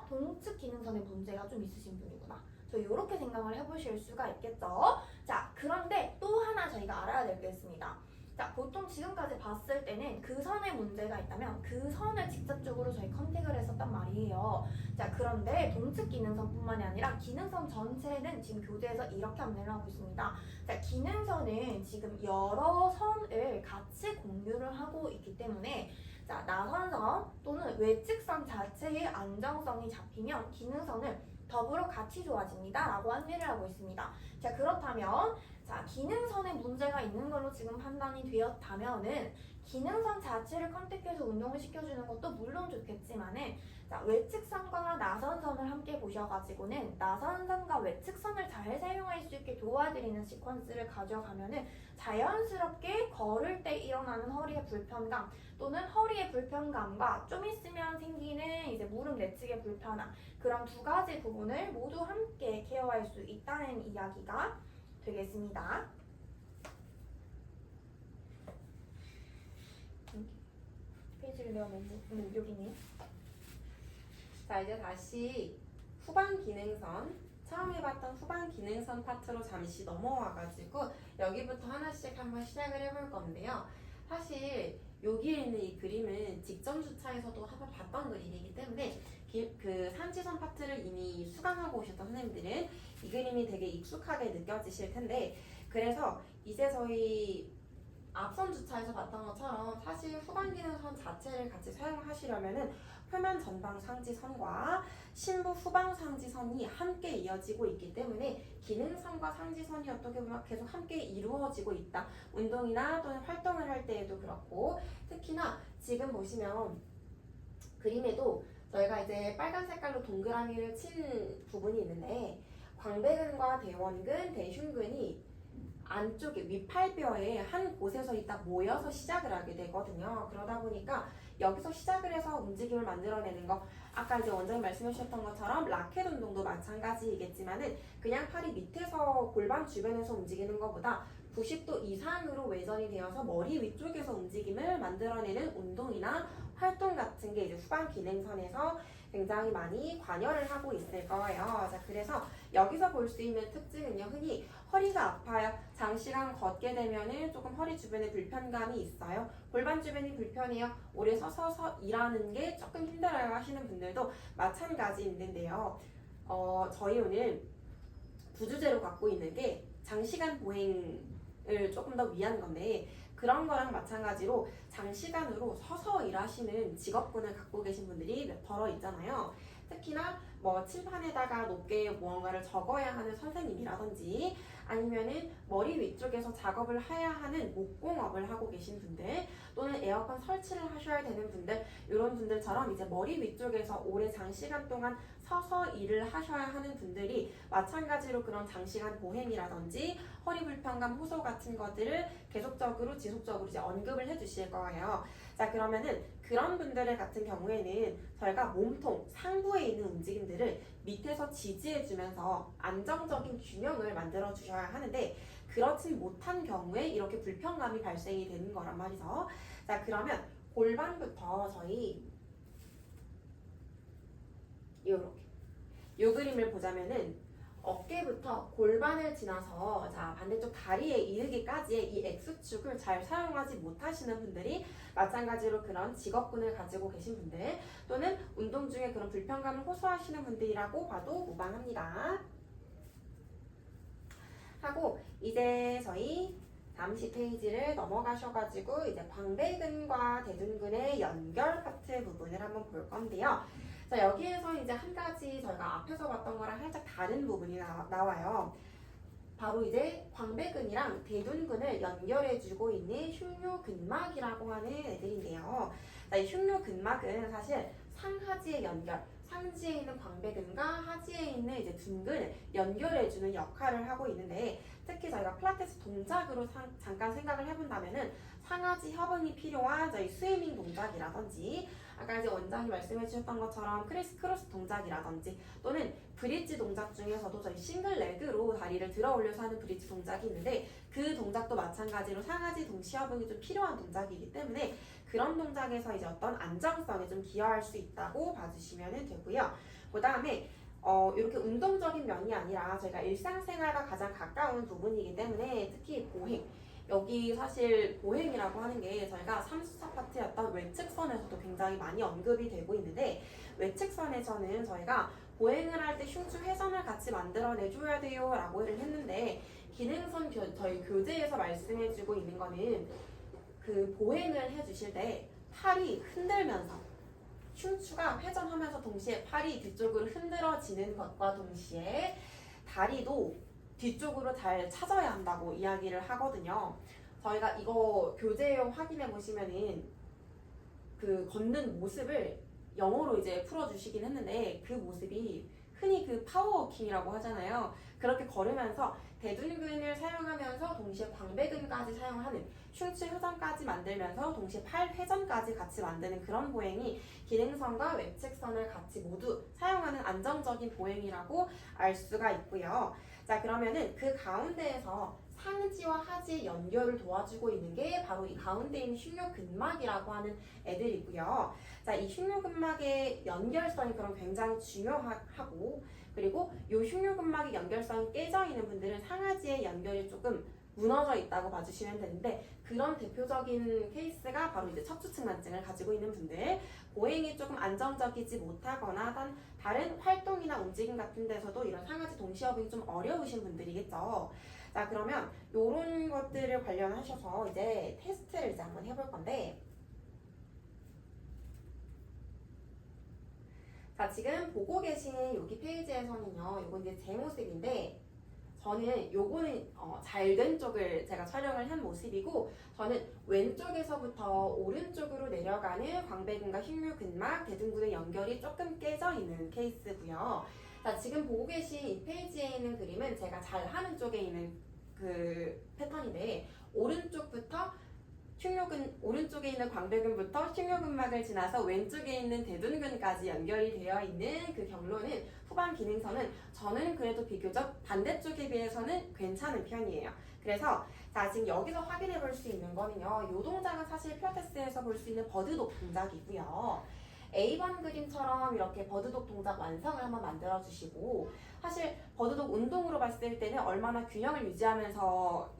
동측 기능선에 문제가 좀 있으신 분이구나. 저 이렇게 생각을 해보실 수가 있겠죠. 자, 그런데 또 하나 저희가 알아야 될 게 있습니다. 자, 보통 지금까지 봤을 때는 그 선에 문제가 있다면 그 선을 직접적으로 저희 컨택을 했었단 말이에요. 자, 그런데 동측 기능선뿐만이 아니라 기능선 전체는 지금 교재에서 이렇게 안내를 하고 있습니다. 자, 기능선은 지금 여러 선을 같이 공유를 하고 있기 때문에 자, 나선선 또는 외측선 자체의 안정성이 잡히면 기능선은 더불어 같이 좋아집니다 라고 안내를 하고 있습니다. 자, 그렇다면 자, 기능선에 문제가 있는 걸로 지금 판단이 되었다면은 기능선 자체를 컨택해서 운동을 시켜주는 것도 물론 좋겠지만은 자, 외측선과 나선선을 함께 보셔가지고는 나선선과 외측선을 잘 사용할 수 있게 도와드리는 시퀀스를 가져가면은 자연스럽게 걸을 때 일어나는 허리의 불편감 또는 허리의 불편감과 좀 있으면 생기는 이제 무릎 내측의 불편함 그런 두 가지 부분을 모두 함께 케어할 수 있다는 이야기가 되겠습니다. 페이지를 내가 너무 여기네.
자, 이제 다시 후방 기능선, 처음 해봤던 후방 기능선 파트로 잠시 넘어와가지고 여기부터 하나씩 한번 시작을 해볼 건데요. 사실 여기에 있는 이 그림은 직전 주차에서도 한번 봤던 그림이기 때문에 그 상지선 파트를 이미 수강하고 오셨던 선생님들은 이 그림이 되게 익숙하게 느껴지실 텐데 그래서 이제 저희 앞선 주차에서 봤던 것처럼 사실 후방 기능선 자체를 같이 사용하시려면은 표면 전방 상지선과 신부 후방 상지선이 함께 이어지고 있기 때문에 기능선과 상지선이 어떻게 보면 계속 함께 이루어지고 있다. 운동이나 또는 활동을 할 때에도 그렇고 특히나 지금 보시면 그림에도 저희가 이제 빨간 색깔로 동그라미를 친 부분이 있는데 광배근과 대원근, 대흉근이 안쪽에 윗팔뼈의 한 곳에서 딱 모여서 시작을 하게 되거든요. 그러다 보니까 여기서 시작을 해서 움직임을 만들어내는 거 아까 이제 원장님 말씀해 주셨던 것처럼 라켓 운동도 마찬가지이겠지만은 그냥 팔이 밑에서 골반 주변에서 움직이는 것보다 90도 이상으로 외전이 되어서 머리 위쪽에서 움직임을 만들어내는 운동이나 활동 같은 게 이제 후방 기능선에서 굉장히 많이 관여를 하고 있을 거예요. 자, 그래서 여기서 볼 수 있는 특징은요. 흔히 허리가 아파요. 장시간 걷게 되면은 조금 허리 주변에 불편감이 있어요. 골반 주변이 불편해요. 오래 서서 일하는 게 조금 힘들어요 하시는 분들도 마찬가지 있는데요. 저희 오늘 부주제로 갖고 있는 게 장시간 보행을 조금 더 위한 건데 그런 거랑 마찬가지로 장시간으로 서서 일하시는 직업군을 갖고 계신 분들이 몇 더러 있잖아요. 특히나 뭐 칠판에다가 높게 무언가를 적어야 하는 선생님이라든지 아니면은 머리 위쪽에서 작업을 해야 하는 목공업을 하고 계신 분들 또는 에어컨 설치를 하셔야 되는 분들 이런 분들처럼 이제 머리 위쪽에서 오래 장시간 동안 서서 일을 하셔야 하는 분들이 마찬가지로 그런 장시간 보행이라든지 허리 불편감 호소 같은 것들을 계속적으로 지속적으로 이제 언급을 해주실 거예요. 자 그러면은 그런 분들 같은 경우에는 저희가 몸통 상부에 있는 움직임들을 밑에서 지지해주면서 안정적인 균형을 만들어 주셔야 하는데 그렇지 못한 경우에 이렇게 불편감이 발생이 되는 거란 말이죠. 자 그러면 골반부터 저희 이렇게 이 그림을 보자면은 어깨부터 골반을 지나서 자 반대쪽 다리에 이르기까지의 이 X축을 잘 사용하지 못하시는 분들이 마찬가지로 그런 직업군을 가지고 계신 분들 또는 운동 중에 그런 불편감을 호소하시는 분들이라고 봐도 무방합니다. 하고 이제 저희 잠시 페이지를 넘어가셔가지고 이제 광배근과 대둔근의 연결 파트 부분을 한번 볼 건데요. 자 여기에서 이제 한 가지 저희가 앞에서 봤던 거랑 살짝 다른 부분이 나와요. 바로 이제 광배근이랑 대둔근을 연결해주고 있는 흉묘근막이라고 하는 애들인데요. 자, 이 흉묘근막은 사실 상하지의 연결, 상지에 있는 광배근과 하지에 있는 이제 둔근을 연결해주는 역할을 하고 있는데 특히 저희가 필라테스 동작으로 잠깐 생각을 해본다면은 상하지 협응이 필요한 저희 스위밍 동작이라든지 아까 이제 원장이 말씀해 주셨던 것처럼 크로스 동작이라든지 또는 브릿지 동작 중에서도 저희 싱글 레그로 다리를 들어 올려서 하는 브릿지 동작이 있는데 그 동작도 마찬가지로 상하지 동시 협응이 좀 필요한 동작이기 때문에 그런 동작에서 이제 어떤 안정성에 좀 기여할 수 있다고 봐주시면 되고요. 그 다음에 이렇게 운동적인 면이 아니라 저희가 일상생활과 가장 가까운 부분이기 때문에 특히 보행 여기 사실 보행이라고 하는 게 저희가 3수사 파트였던 외측선에서도 굉장히 많이 언급이 되고 있는데 외측선에서는 저희가 보행을 할 때 흉추 회전을 같이 만들어내줘야 돼요 라고 했는데 기능선 저희 교재에서 말씀해주고 있는 거는 그 보행을 해주실 때 팔이 흔들면서 흉추가 회전하면서 동시에 팔이 뒤쪽으로 흔들어지는 것과 동시에 다리도 뒤쪽으로 잘 찾아야 한다고 이야기를 하거든요. 저희가 이거 교재용 확인해 보시면은 그 걷는 모습을 영어로 이제 풀어주시긴 했는데 그 모습이 흔히 그 파워워킹이라고 하잖아요. 그렇게 걸으면서 대둔근을 사용하면서 동시에 광배근까지 사용하는 흉추 회전까지 만들면서 동시에 팔 회전까지 같이 만드는 그런 보행이 기능선과 외측선을 같이 모두 사용하는 안정적인 보행이라고 알 수가 있고요. 자 그러면은 그 가운데에서 상지와 하지의 연결을 도와주고 있는 게 바로 이 가운데 있는 흉묘근막이라고 하는 애들이고요. 자, 이 흉묘근막의 연결성이 그럼 굉장히 중요하고 그리고 이 흉묘근막의 연결성이 깨져 있는 분들은 상하지의 연결이 조금 무너져 있다고 봐주시면 되는데 그런 대표적인 케이스가 바로 이제 척추측만증을 가지고 있는 분들 보행이 조금 안정적이지 못하거나 다른 활동이나 움직임 같은 데서도 이런 상하지 동시협응이 좀 어려우신 분들이겠죠. 자 그러면 이런 것들을 관련하셔서 이제 테스트를 이제 한번 해볼 건데 자 지금 보고 계신 여기 페이지에서는요 요건 이제 제 모습인데 저는 요거는 잘 된 쪽을 제가 촬영을 한 모습이고 저는 왼쪽에서부터 오른쪽으로 내려가는 광배근과 흉묘근막, 대둔근의 연결이 조금 깨져 있는 케이스고요. 자 지금 보고 계신 이 페이지에 있는 그림은 제가 잘 하는 쪽에 있는 그 패턴인데 오른쪽부터 오른쪽에 있는 광배근부터 흉묘근막을 지나서 왼쪽에 있는 대둔근까지 연결이 되어 있는 그 경로는 후방 기능선은 저는 그래도 비교적 반대쪽에 비해서는 괜찮은 편이에요. 그래서 자 지금 여기서 확인해 볼 수 있는 거는요. 이 동작은 사실 필라테스에서 볼 수 있는 버드독 동작이고요. A번 그림처럼 이렇게 버드독 동작 완성을 한번 만들어 주시고 사실 버드독 운동으로 봤을 때는 얼마나 균형을 유지하면서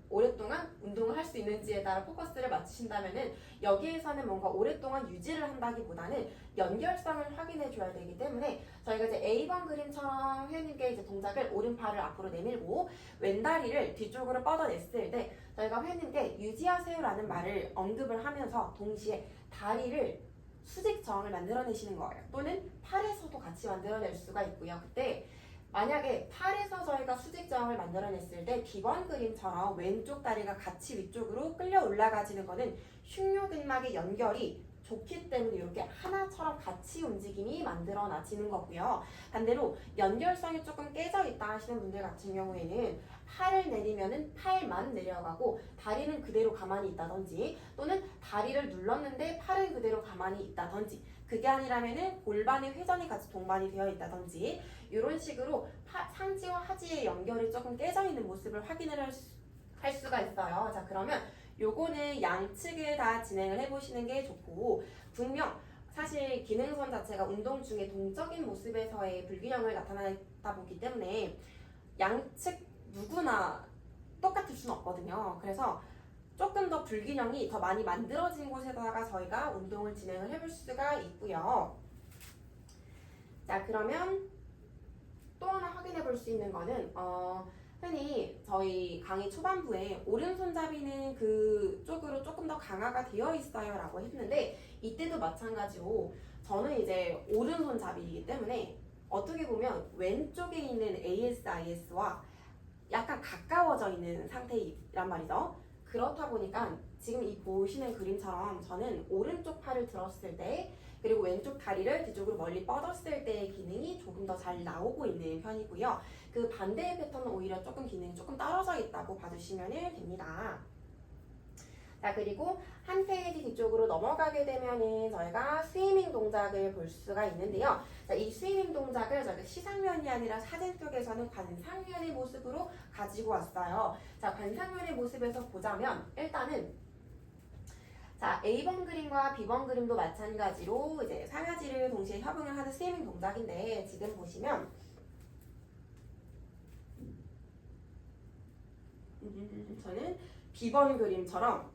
오랫동안 운동을 할 수 있는지에 따라 포커스를 맞추신다면은 여기에서는 뭔가 오랫동안 유지를 한다기보다는 연결성을 확인해 줘야 되기 때문에 저희가 이제 A번 그림처럼 회원님께 이제 동작을 오른팔을 앞으로 내밀고 왼다리를 뒤쪽으로 뻗어냈을 때 저희가 회원님께 유지하세요라는 말을 언급을 하면서 동시에 다리를 수직 저항을 만들어내시는 거예요. 또는 팔에서도 같이 만들어낼 수가 있고요. 그때 만약에 팔에서 저희가 수직 저항을 만들어냈을 때 B번 그림처럼 왼쪽 다리가 같이 위쪽으로 끌려 올라가지는 거는 흉요근막의 연결이 좋기 때문에 이렇게 하나처럼 같이 움직임이 만들어지는 거고요. 반대로 연결성이 조금 깨져 있다 하시는 분들 같은 경우에는 팔을 내리면은 팔만 내려가고 다리는 그대로 가만히 있다든지 또는 다리를 눌렀는데 팔은 그대로 가만히 있다든지 그게 아니라면은 골반의 회전이 같이 동반이 되어 있다든지 이런 식으로 상지와 하지의 연결이 조금 깨져 있는 모습을 확인을 할 수가 있어요. 자, 그러면 요거는 양측을 다 진행을 해보시는 게 좋고 분명 사실 기능선 자체가 운동 중에 동적인 모습에서의 불균형을 나타내다 보기 때문에 양측 누구나 똑같을 수는 없거든요. 그래서 조금 더 불균형이 더 많이 만들어진 곳에다가 저희가 운동을 진행을 해볼 수가 있고요. 자, 그러면 또 하나 확인해 볼 수 있는 거는 흔히 저희 강의 초반부에 오른손잡이는 그쪽으로 조금 더 강화가 되어 있어요 라고 했는데 이때도 마찬가지로 저는 이제 오른손잡이이기 때문에 어떻게 보면 왼쪽에 있는 ASIS와 약간 가까워져 있는 상태란 말이죠. 그렇다 보니까 지금 이 보시는 그림처럼 저는 오른쪽 팔을 들었을 때 그리고 왼쪽 다리를 뒤쪽으로 멀리 뻗었을 때의 기능이 조금 더 잘 나오고 있는 편이고요. 그 반대의 패턴은 오히려 조금 기능이 조금 떨어져 있다고 봐주시면 됩니다. 자, 그리고 한 페이지 뒤쪽으로 넘어가게 되면은 저희가 스위밍 동작을 볼 수가 있는데요. 자, 이 스위밍 동작을 저희가 시상면이 아니라 사진 속에서는 관상면의 모습으로 가지고 왔어요. 자, 관상면의 모습에서 보자면 일단은 자, A번 그림과 B번 그림도 마찬가지로 이제 상하지를 동시에 협응을 하는 스위밍 동작인데 지금 보시면 저는 B번 그림처럼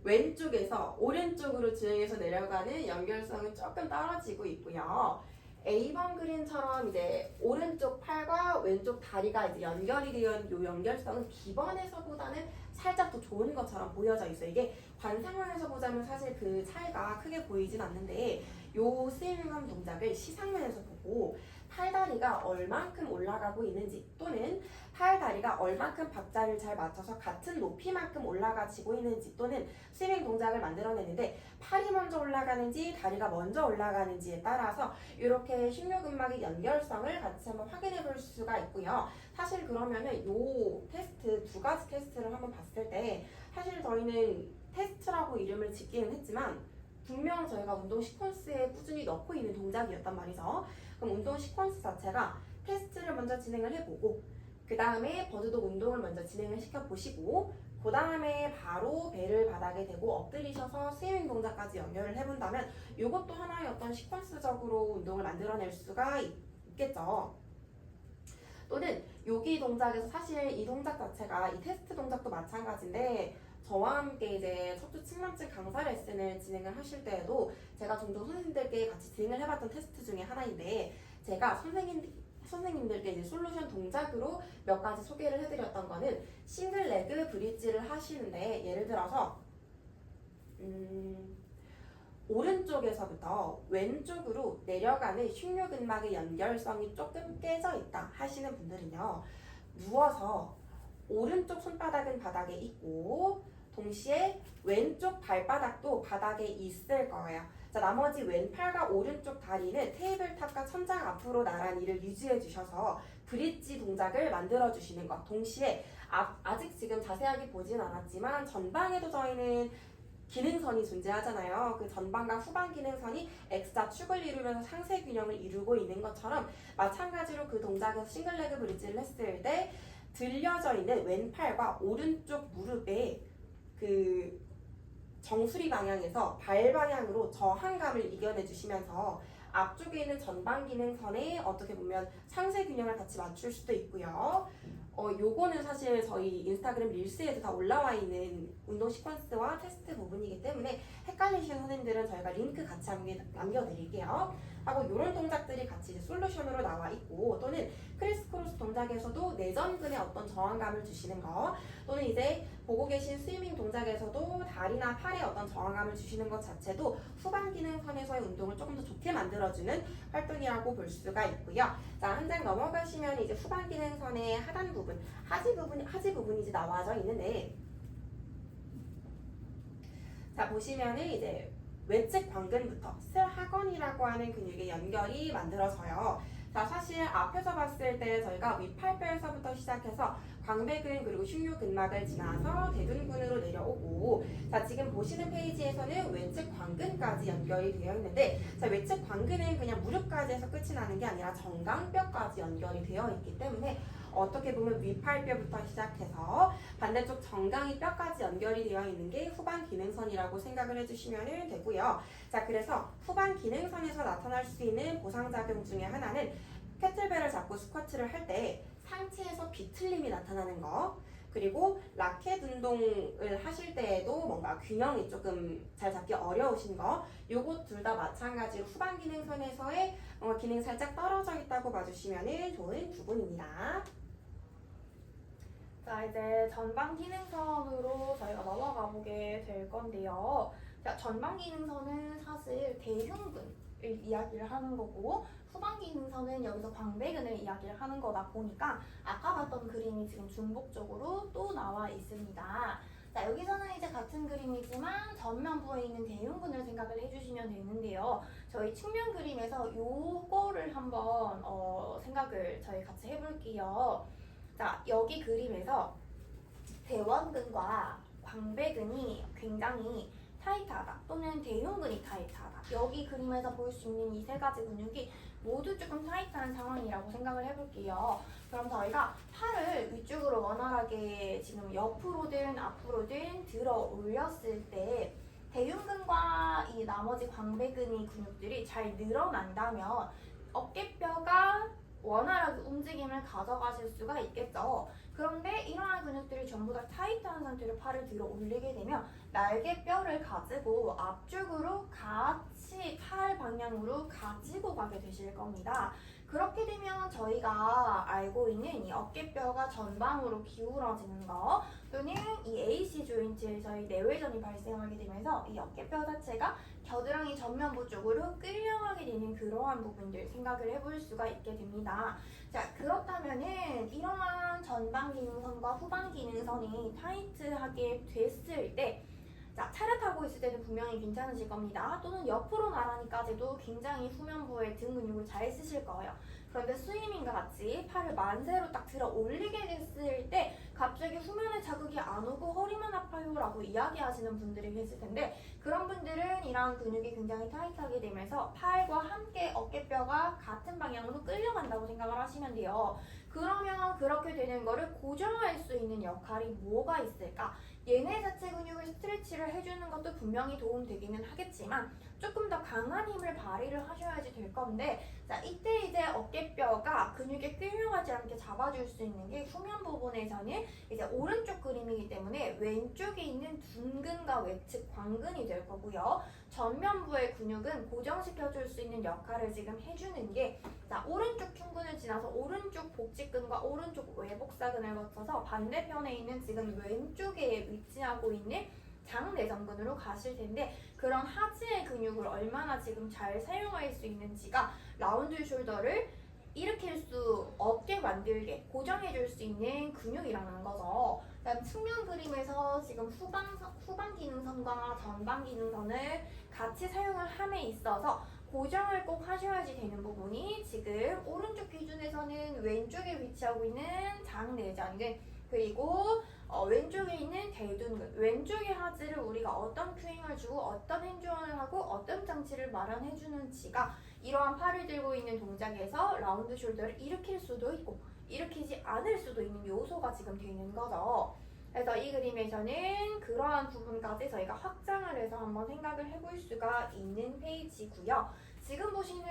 왼쪽에서 오른쪽으로 진행해서 내려가는 연결성은 조금 떨어지고 있고요. A번 그림처럼 이제 오른쪽 팔과 왼쪽 다리가 이제 연결이 되어 이 연결성은 B번에서보다는 살짝 더 좋은 것처럼 보여져 있어요. 이게 관상면에서 보자면 사실 그 차이가 크게 보이진 않는데 요 스윙감 동작을 시상면에서 보고 팔다리가 얼만큼 올라가고 있는지 또는 팔다리가 얼만큼 박자를 잘 맞춰서 같은 높이만큼 올라가지고 있는지 또는 스윙 동작을 만들어내는데 팔이 먼저 올라가는지 다리가 먼저 올라가는지에 따라서 이렇게 흉요근막의 연결성을 같이 한번 확인해 볼 수가 있고요. 사실 그러면은 요 테스트 두 가지 테스트를 한번 봤을 때 사실 저희는 테스트라고 이름을 짓기는 했지만 분명 저희가 운동 시퀀스에 꾸준히 넣고 있는 동작이었단 말이죠. 그럼 운동 시퀀스 자체가 테스트를 먼저 진행을 해보고 그 다음에 버드독 운동을 먼저 진행을 시켜보시고 그 다음에 바로 배를 바닥에 대고 엎드리셔서 스위밍 동작까지 연결을 해본다면 이것도 하나의 어떤 시퀀스적으로 운동을 만들어낼 수가 있겠죠. 또는 여기 동작에서 사실 이 동작 자체가 이 테스트 동작도 마찬가지인데 저와 함께 이제 척추 측만증 강사 레슨을 진행을 하실 때에도 제가 종종 선생님들께 같이 진행을 해봤던 테스트 중에 하나인데 제가 선생님들께 이제 솔루션 동작으로 몇 가지 소개를 해드렸던 거는 싱글 레그 브릿지를 하시는데 예를 들어서 오른쪽에서부터 왼쪽으로 내려가는 흉요근막의 연결성이 조금 깨져 있다 하시는 분들은요 누워서 오른쪽 손바닥은 바닥에 있고 동시에 왼쪽 발바닥도 바닥에 있을 거예요. 자, 나머지 왼팔과 오른쪽 다리는 테이블탑과 천장 앞으로 나란히를 유지해 주셔서 브릿지 동작을 만들어 주시는 것. 동시에 아직 지금 자세하게 보진 않았지만 전방에도 저희는 기능선이 존재하잖아요. 그 전방과 후방 기능선이 X자축을 이루면서 상세 균형을 이루고 있는 것처럼 마찬가지로 그 동작에서 싱글레그 브릿지를 했을 때 들려져 있는 왼팔과 오른쪽 무릎에 그 정수리 방향에서 발 방향으로 저항감을 이겨내 주시면서 앞쪽에 있는 전방 기능선에 어떻게 보면 상세 균형을 같이 맞출 수도 있고요. 요거는 사실 저희 인스타그램 릴스에도 다 올라와 있는 운동 시퀀스와 테스트 부분이기 때문에 헷갈리시는 선생님들은 저희가 링크 같이 남겨드릴게요. 하고 이런 동작들이 같이 이제 솔루션으로 나와 있고 또는 크리스크로스 동작에서도 내전근에 어떤 저항감을 주시는 거 또는 이제 보고 계신 스위밍 동작에서도 다리나 팔에 어떤 저항감을 주시는 것 자체도 후방 기능선에서의 운동을 조금 더 좋게 만들어주는 활동이라고 볼 수가 있고요. 자, 한 장 넘어가시면 이제 후방 기능선의 하단 부분, 하지 부분이 이제 나와져 있는데 자, 보시면은 이제 외측 광근부터 슬하건이라고 하는 근육의 연결이 만들어져요. 자, 사실 앞에서 봤을 때 저희가 윗팔뼈에서부터 시작해서 광배근 그리고 흉유근막을 지나서 대둔근으로 내려오고 자, 지금 보시는 페이지에서는 외측 광근까지 연결이 되어 있는데 자, 외측 광근은 그냥 무릎까지 해서 끝이 나는 게 아니라 정강뼈까지 연결이 되어 있기 때문에 어떻게 보면 윗팔뼈부터 시작해서 반대쪽 정강이 뼈까지 연결이 되어 있는 게 후방 기능선이라고 생각을 해주시면 되고요. 자, 그래서 후방 기능선에서 나타날 수 있는 보상작용 중에 하나는 캐틀벨을 잡고 스쿼트를 할 때 상체에서 비틀림이 나타나는 거 그리고 라켓 운동을 하실 때에도 뭔가 균형이 조금 잘 잡기 어려우신 거 요것 둘 다 마찬가지로 후방 기능선에서의 기능이 살짝 떨어져 있다고 봐주시면 좋은 부분입니다.
자, 이제 전방 기능선으로 저희가 넘어가 보게 될 건데요. 자, 전방 기능선은 사실 대흉근을 이야기를 하는 거고 후방 기능선은 여기서 광배근을 이야기를 하는 거다 보니까 아까 봤던 그림이 지금 중복적으로 또 나와 있습니다. 자, 여기서는 이제 같은 그림이지만 전면부에 있는 대흉근을 생각을 해주시면 되는데요. 저희 측면 그림에서 요거를 한번 생각을 저희 같이 해볼게요. 자, 여기 그림에서 대원근과 광배근이 굉장히 타이트하다 또는 대흉근이 타이트하다. 여기 그림에서 볼 수 있는 이 세 가지 근육이 모두 조금 타이트한 상황이라고 생각을 해볼게요. 그럼 저희가 팔을 위쪽으로 원활하게 지금 옆으로든 앞으로든 들어 올렸을 때 대흉근과 이 나머지 광배근이 근육들이 잘 늘어난다면 어깨뼈가 원활하게 움직임을 가져가실 수가 있겠죠. 그런데 이러한 근육들이 전부 다 타이트한 상태로 팔을 들어 올리게 되면 날개뼈를 가지고 앞쪽으로 같이 팔 방향으로 가지고 가게 되실 겁니다. 그렇게 되면 저희가 알고 있는 이 어깨뼈가 전방으로 기울어지는 거 또는 이 AC 조인트에서 이 내외전이 발생하게 되면서 이 어깨뼈 자체가 겨드랑이 전면부 쪽으로 끌려가게 되는 그러한 부분들 생각을 해볼 수가 있게 됩니다. 자, 그렇다면은 이러한 전방 기능선과 후방 기능선이 타이트하게 됐을 때 자, 차렷하고 있을 때는 분명히 괜찮으실 겁니다. 또는 옆으로 나란히까지도 굉장히 후면부의 등 근육을 잘 쓰실 거예요. 그런데 스위밍과 같이 팔을 만세로 딱 들어 올리게 됐을 때 갑자기 후면에 자극이 안 오고 허리만 아파요 라고 이야기하시는 분들이 계실 텐데 그런 분들은 이러한 근육이 굉장히 타이트하게 되면서 팔과 함께 어깨뼈가 같은 방향으로 끌려간다고 생각을 하시면 돼요. 그러면 그렇게 되는 거를 고정할 수 있는 역할이 뭐가 있을까? 얘네 자체 근육을 스트레치를 해주는 것도 분명히 도움되기는 하겠지만 조금 더 강한 힘을 발휘를 하셔야지 될 건데 자, 이때 이제 어깨뼈가 근육에 끌려가지 않게 잡아줄 수 있는 게 후면 부분에서는 이제 오른쪽 그림이기 때문에 왼쪽에 있는 둔근과 외측 광근이 될 거고요. 전면부의 근육은 고정시켜줄 수 있는 역할을 지금 해주는 게 자, 오른쪽 흉근을 지나서 오른쪽 복직근과 오른쪽 외복사근을 거쳐서 반대편에 있는 지금 왼쪽에 위치하고 있는 장내전근으로 가실 텐데 그런 하지의 근육을 얼마나 지금 잘 사용할 수 있는지가 라운드 숄더를 일으킬 수 없게 만들게 고정해줄 수 있는 근육이라는 거죠. 그다음 측면 그림에서 지금 후방 기능선과 전방 기능선을 같이 사용을 함에 있어서 고정을 꼭 하셔야지 되는 부분이 지금 오른쪽 기준에서는 왼쪽에 위치하고 있는 장내전근 그리고 왼쪽에 있는 대둔근 왼쪽의 하지를 우리가 어떤 큐잉을 주고 어떤 행동을 하고 어떤 장치를 마련해 주는지가 이러한 팔을 들고 있는 동작에서 라운드 숄더를 일으킬 수도 있고 일으키지 않을 수도 있는 요소가 지금 되는 거죠. 그래서 이 그림에서는 그러한 부분까지 저희가 확장을 해서 한번 생각을 해볼 수가 있는 페이지고요. 지금 보시는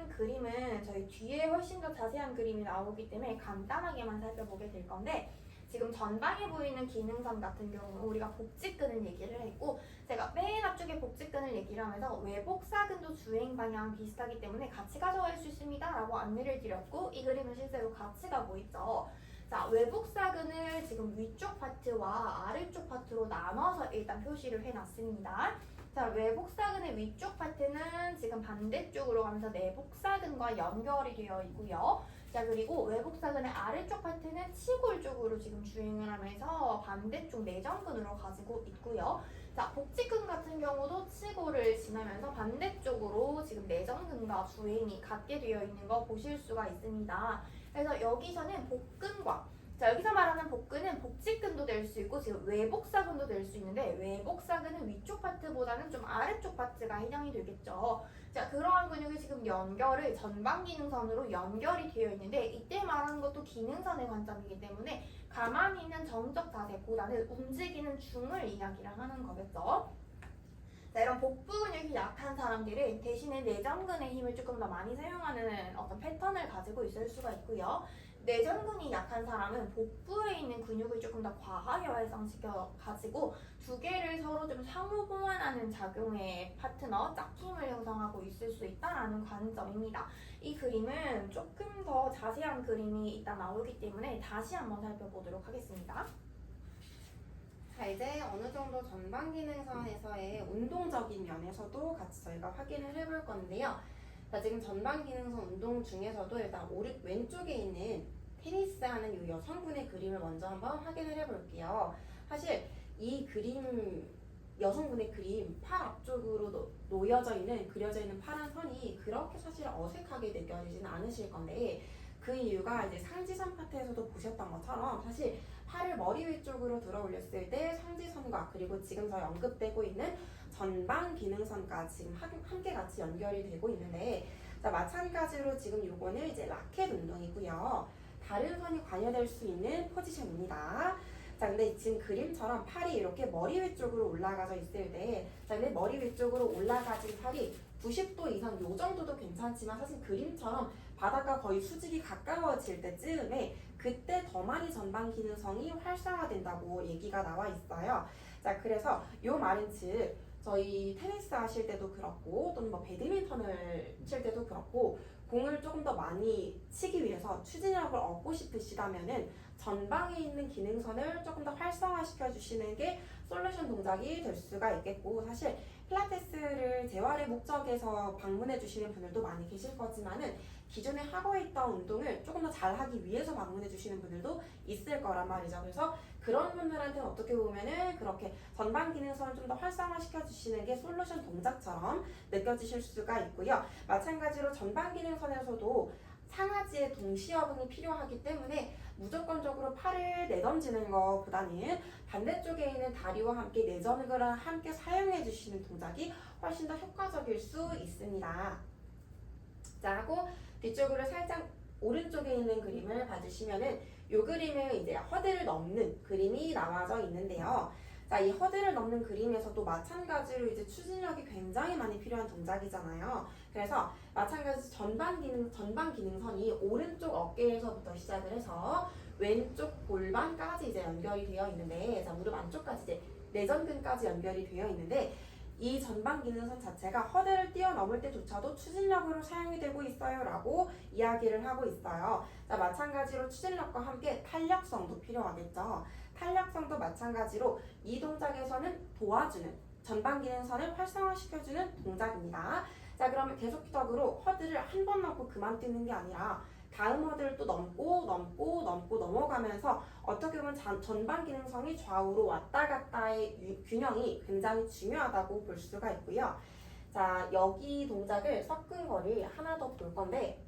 그림은 저희 뒤에 훨씬 더 자세한 그림이 나오기 때문에 간단하게만 살펴보게 될 건데 지금 전방에 보이는 기능선 같은 경우는 우리가 복직근을 얘기를 했고 제가 맨 앞쪽에 복직근을 얘기를 하면서 외복사근도 주행 방향 비슷하기 때문에 같이 가져갈 수 있습니다 라고 안내를 드렸고 이 그림은 실제로 같이 가고 있죠. 자, 외복사근을 지금 위쪽 파트와 아래쪽 파트로 나눠서 일단 표시를 해놨습니다. 자, 외복사근의 위쪽 파트는 지금 반대쪽으로 가면서 내복사근과 연결이 되어 있고요. 자, 그리고 외복사근의 아래쪽 파트는 치골 쪽으로 지금 주행을 하면서 반대쪽 내전근으로 가지고 있고요. 자, 복직근 같은 경우도 치골을 지나면서 반대쪽으로 지금 내전근과 주행이 같게 되어 있는 거 보실 수가 있습니다. 그래서 여기서는 복근과 자, 여기서 말하는 복근은 복직근도 될 수 있고 지금 외복사근도 될 수 있는데 외복사근은 위쪽 파트보다는 좀 아래쪽 파트가 해당이 되겠죠. 자, 그러한 근육이 지금 연결을 전방 기능선으로 연결이 되어 있는데 이때 말하는 것도 기능선의 관점이기 때문에 가만히 있는 정적 자세보다는 움직이는 중을 이야기를 하는 거겠죠. 자, 이런 복부 근육이 약한 사람들은 대신에 내전근의 힘을 조금 더 많이 사용하는 어떤 패턴을 가지고 있을 수가 있고요. 내전근이 약한 사람은 복부에 있는 근육을 조금 더 과하게 활성시켜 가지고 두 개를 서로 좀 상호 보완하는 작용의 파트너 짝힘을 형성하고 있을 수 있다라는 관점입니다. 이 그림은 조금 더 자세한 그림이 이따 나오기 때문에 다시 한번 살펴보도록 하겠습니다.
자, 이제 어느 정도 전방 기능선에서의 운동적인 면에서도 같이 저희가 확인을 해볼 건데요. 자, 지금 전방 기능선 운동 중에서도 일단 왼쪽에 있는 테니스 하는 이 여성분의 그림을 먼저 한번 확인을 해볼게요. 사실 이 그림, 여성분의 그림, 팔 앞쪽으로 놓여져 있는, 그려져 있는 파란 선이 그렇게 사실 어색하게 느껴지지는 않으실 건데 그 이유가 이제 상지선 파트에서도 보셨던 것처럼 사실 팔을 머리 위쪽으로 들어 올렸을 때 상지선과 그리고 지금 저희 언급되고 있는 전방 기능선과 지금 함께 같이 연결이 되고 있는데 자, 마찬가지로 지금 요거는 이제 라켓 운동이고요. 다른 선이 관여될 수 있는 포지션입니다. 자, 근데 지금 그림처럼 팔이 이렇게 머리 위쪽으로 올라가져 있을 때 자, 근데 머리 위쪽으로 올라가진 팔이 90도 이상 요 정도도 괜찮지만 사실 그림처럼 바닥과 거의 수직이 가까워질 때쯤에 그때 더 많이 전방 기능성이 활성화된다고 얘기가 나와 있어요. 자, 그래서 요 말은 즉 저희 테니스 하실 때도 그렇고 또는 뭐 배드민턴을 칠 때도 그렇고 공을 조금 더 많이 치기 위해서 추진력을 얻고 싶으시다면은 전방에 있는 기능선을 조금 더 활성화시켜 주시는 게 솔루션 동작이 될 수가 있겠고 사실 필라테스를 재활의 목적에서 방문해 주시는 분들도 많이 계실 거지만은 기존에 하고 있던 운동을 조금 더 잘하기 위해서 방문해 주시는 분들도 있을 거란 말이죠. 그래서 그런 분들한테는 어떻게 보면은 그렇게 전방 기능선을 좀 더 활성화시켜 주시는 게 솔루션 동작처럼 느껴지실 수가 있고요. 마찬가지로 전방 기능선에서도 상하지의 동시여금이 필요하기 때문에 무조건적으로 팔을 내던지는 것보다는 반대쪽에 있는 다리와 함께 내전근을 함께 사용해 주시는 동작이 훨씬 더 효과적일 수 있습니다. 자, 하고 뒤쪽으로 살짝 오른쪽에 있는 그림을 봐주시면은 이 그림은 이제 허들을 넘는 그림이 나와져 있는데요. 자, 이 허들을 넘는 그림에서도 마찬가지로 이제 추진력이 굉장히 많이 필요한 동작이잖아요. 그래서 마찬가지로 전방 기능선이 오른쪽 어깨에서부터 시작을 해서 왼쪽 골반까지 이제 연결이 되어 있는데, 자, 무릎 안쪽까지 이제 내전근까지 연결이 되어 있는데, 이 전방 기능선 자체가 허들을 뛰어넘을 때조차도 추진력으로 사용이 되고 있어요 라고 이야기를 하고 있어요. 자, 마찬가지로 추진력과 함께 탄력성도 필요하겠죠. 탄력성도 마찬가지로 이 동작에서는 도와주는 전방 기능선을 활성화시켜주는 동작입니다. 자, 그러면 계속적으로 허들을 한 번 넘고 그만 뛰는 게 아니라 다음 허들을 또 넘고 넘어가면서 어떻게 보면 전방 기능성이 좌우로 왔다 갔다의 균형이 굉장히 중요하다고 볼 수가 있고요. 자, 여기 동작을 섞은 거를 하나 더 볼 건데,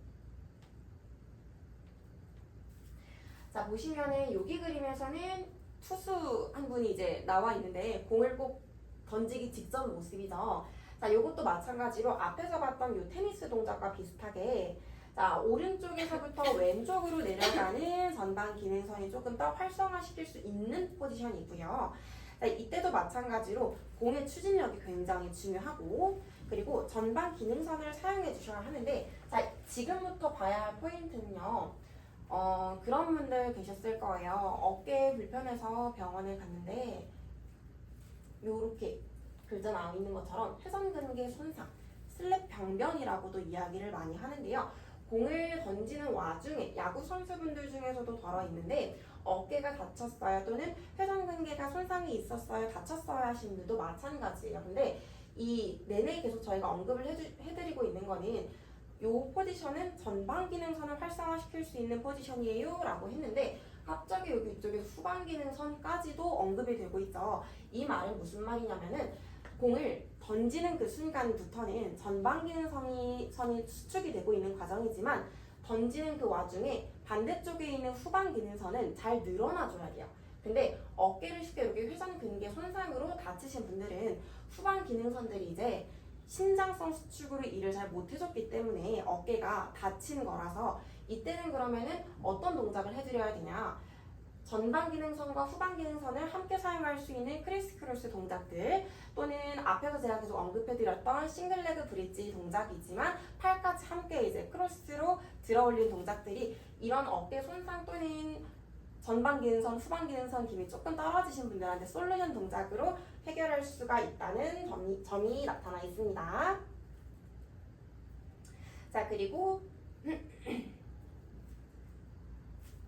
자, 보시면은 여기 그림에서는 투수 한 분이 이제 나와 있는데 공을 꼭 던지기 직전 모습이죠. 자, 요것도 마찬가지로 앞에서 봤던 요 테니스 동작과 비슷하게 자, 오른쪽에서부터 왼쪽으로 내려가는 전방 기능선이 조금 더 활성화시킬 수 있는 포지션이고요. 자, 이때도 마찬가지로 공의 추진력이 굉장히 중요하고 그리고 전방 기능선을 사용해 주셔야 하는데 자, 지금부터 봐야 할 포인트는요. 그런 분들 계셨을 거예요. 어깨 불편해서 병원을 갔는데 요렇게 글자 나와 있는 것처럼 회전근개 손상, 슬랩 병변이라고도 이야기를 많이 하는데요. 공을 던지는 와중에 야구 선수분들 중에서도 덜어 있는데 어깨가 다쳤어요 또는 회전근개가 손상이 있었어요 다쳤어요 하시는 분들도 마찬가지예요. 근데 이 내내 계속 저희가 언급을 해드리고 있는 거는 요 포지션은 전방 기능선을 활성화시킬 수 있는 포지션이에요 라고 했는데 갑자기 여기 이쪽에 후방 기능선까지도 언급이 되고 있죠. 이 말은 무슨 말이냐면은 공을 던지는 그 순간부터는 전방 기능선이 수축이 되고 있는 과정이지만 던지는 그 와중에 반대쪽에 있는 후방 기능선은 잘 늘어나줘야 돼요. 근데 어깨를 쉽게 여기 회전 근개 손상으로 다치신 분들은 후방 기능선들이 이제 신장성 수축으로 일을 잘 못해줬기 때문에 어깨가 다친 거라서 이때는 그러면은 어떤 동작을 해드려야 되냐? 전방 기능선과 후방 기능선을 함께 사용할 수 있는 크리스 크로스 동작들 또는 앞에서 제가 계속 언급해드렸던 싱글레그 브릿지 동작이지만 팔까지 함께 이제 크로스로 들어올린 동작들이 이런 어깨 손상 또는 전방 기능선, 후방 기능선 힘이 조금 떨어지신 분들한테 솔루션 동작으로 해결할 수가 있다는 점이 나타나 있습니다. 자, 그리고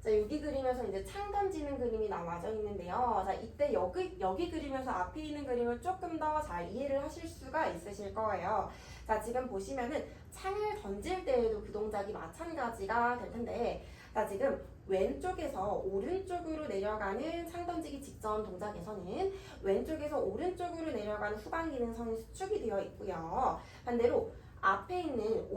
자, 여기 그림에서 이제 창 던지는 그림이 나와져 있는데요. 자, 이때 여기 그림에서 앞에 있는 그림을 조금 더 잘 이해를 하실 수가 있으실 거예요. 자, 지금 보시면은 창을 던질 때에도 그 동작이 마찬가지가 될 텐데, 자, 지금 왼쪽에서 오른쪽으로 내려가는 창 던지기 직전 동작에서는 왼쪽에서 오른쪽으로 내려가는 후방 기능선이 수축이 되어 있고요. 반대로 앞에 있는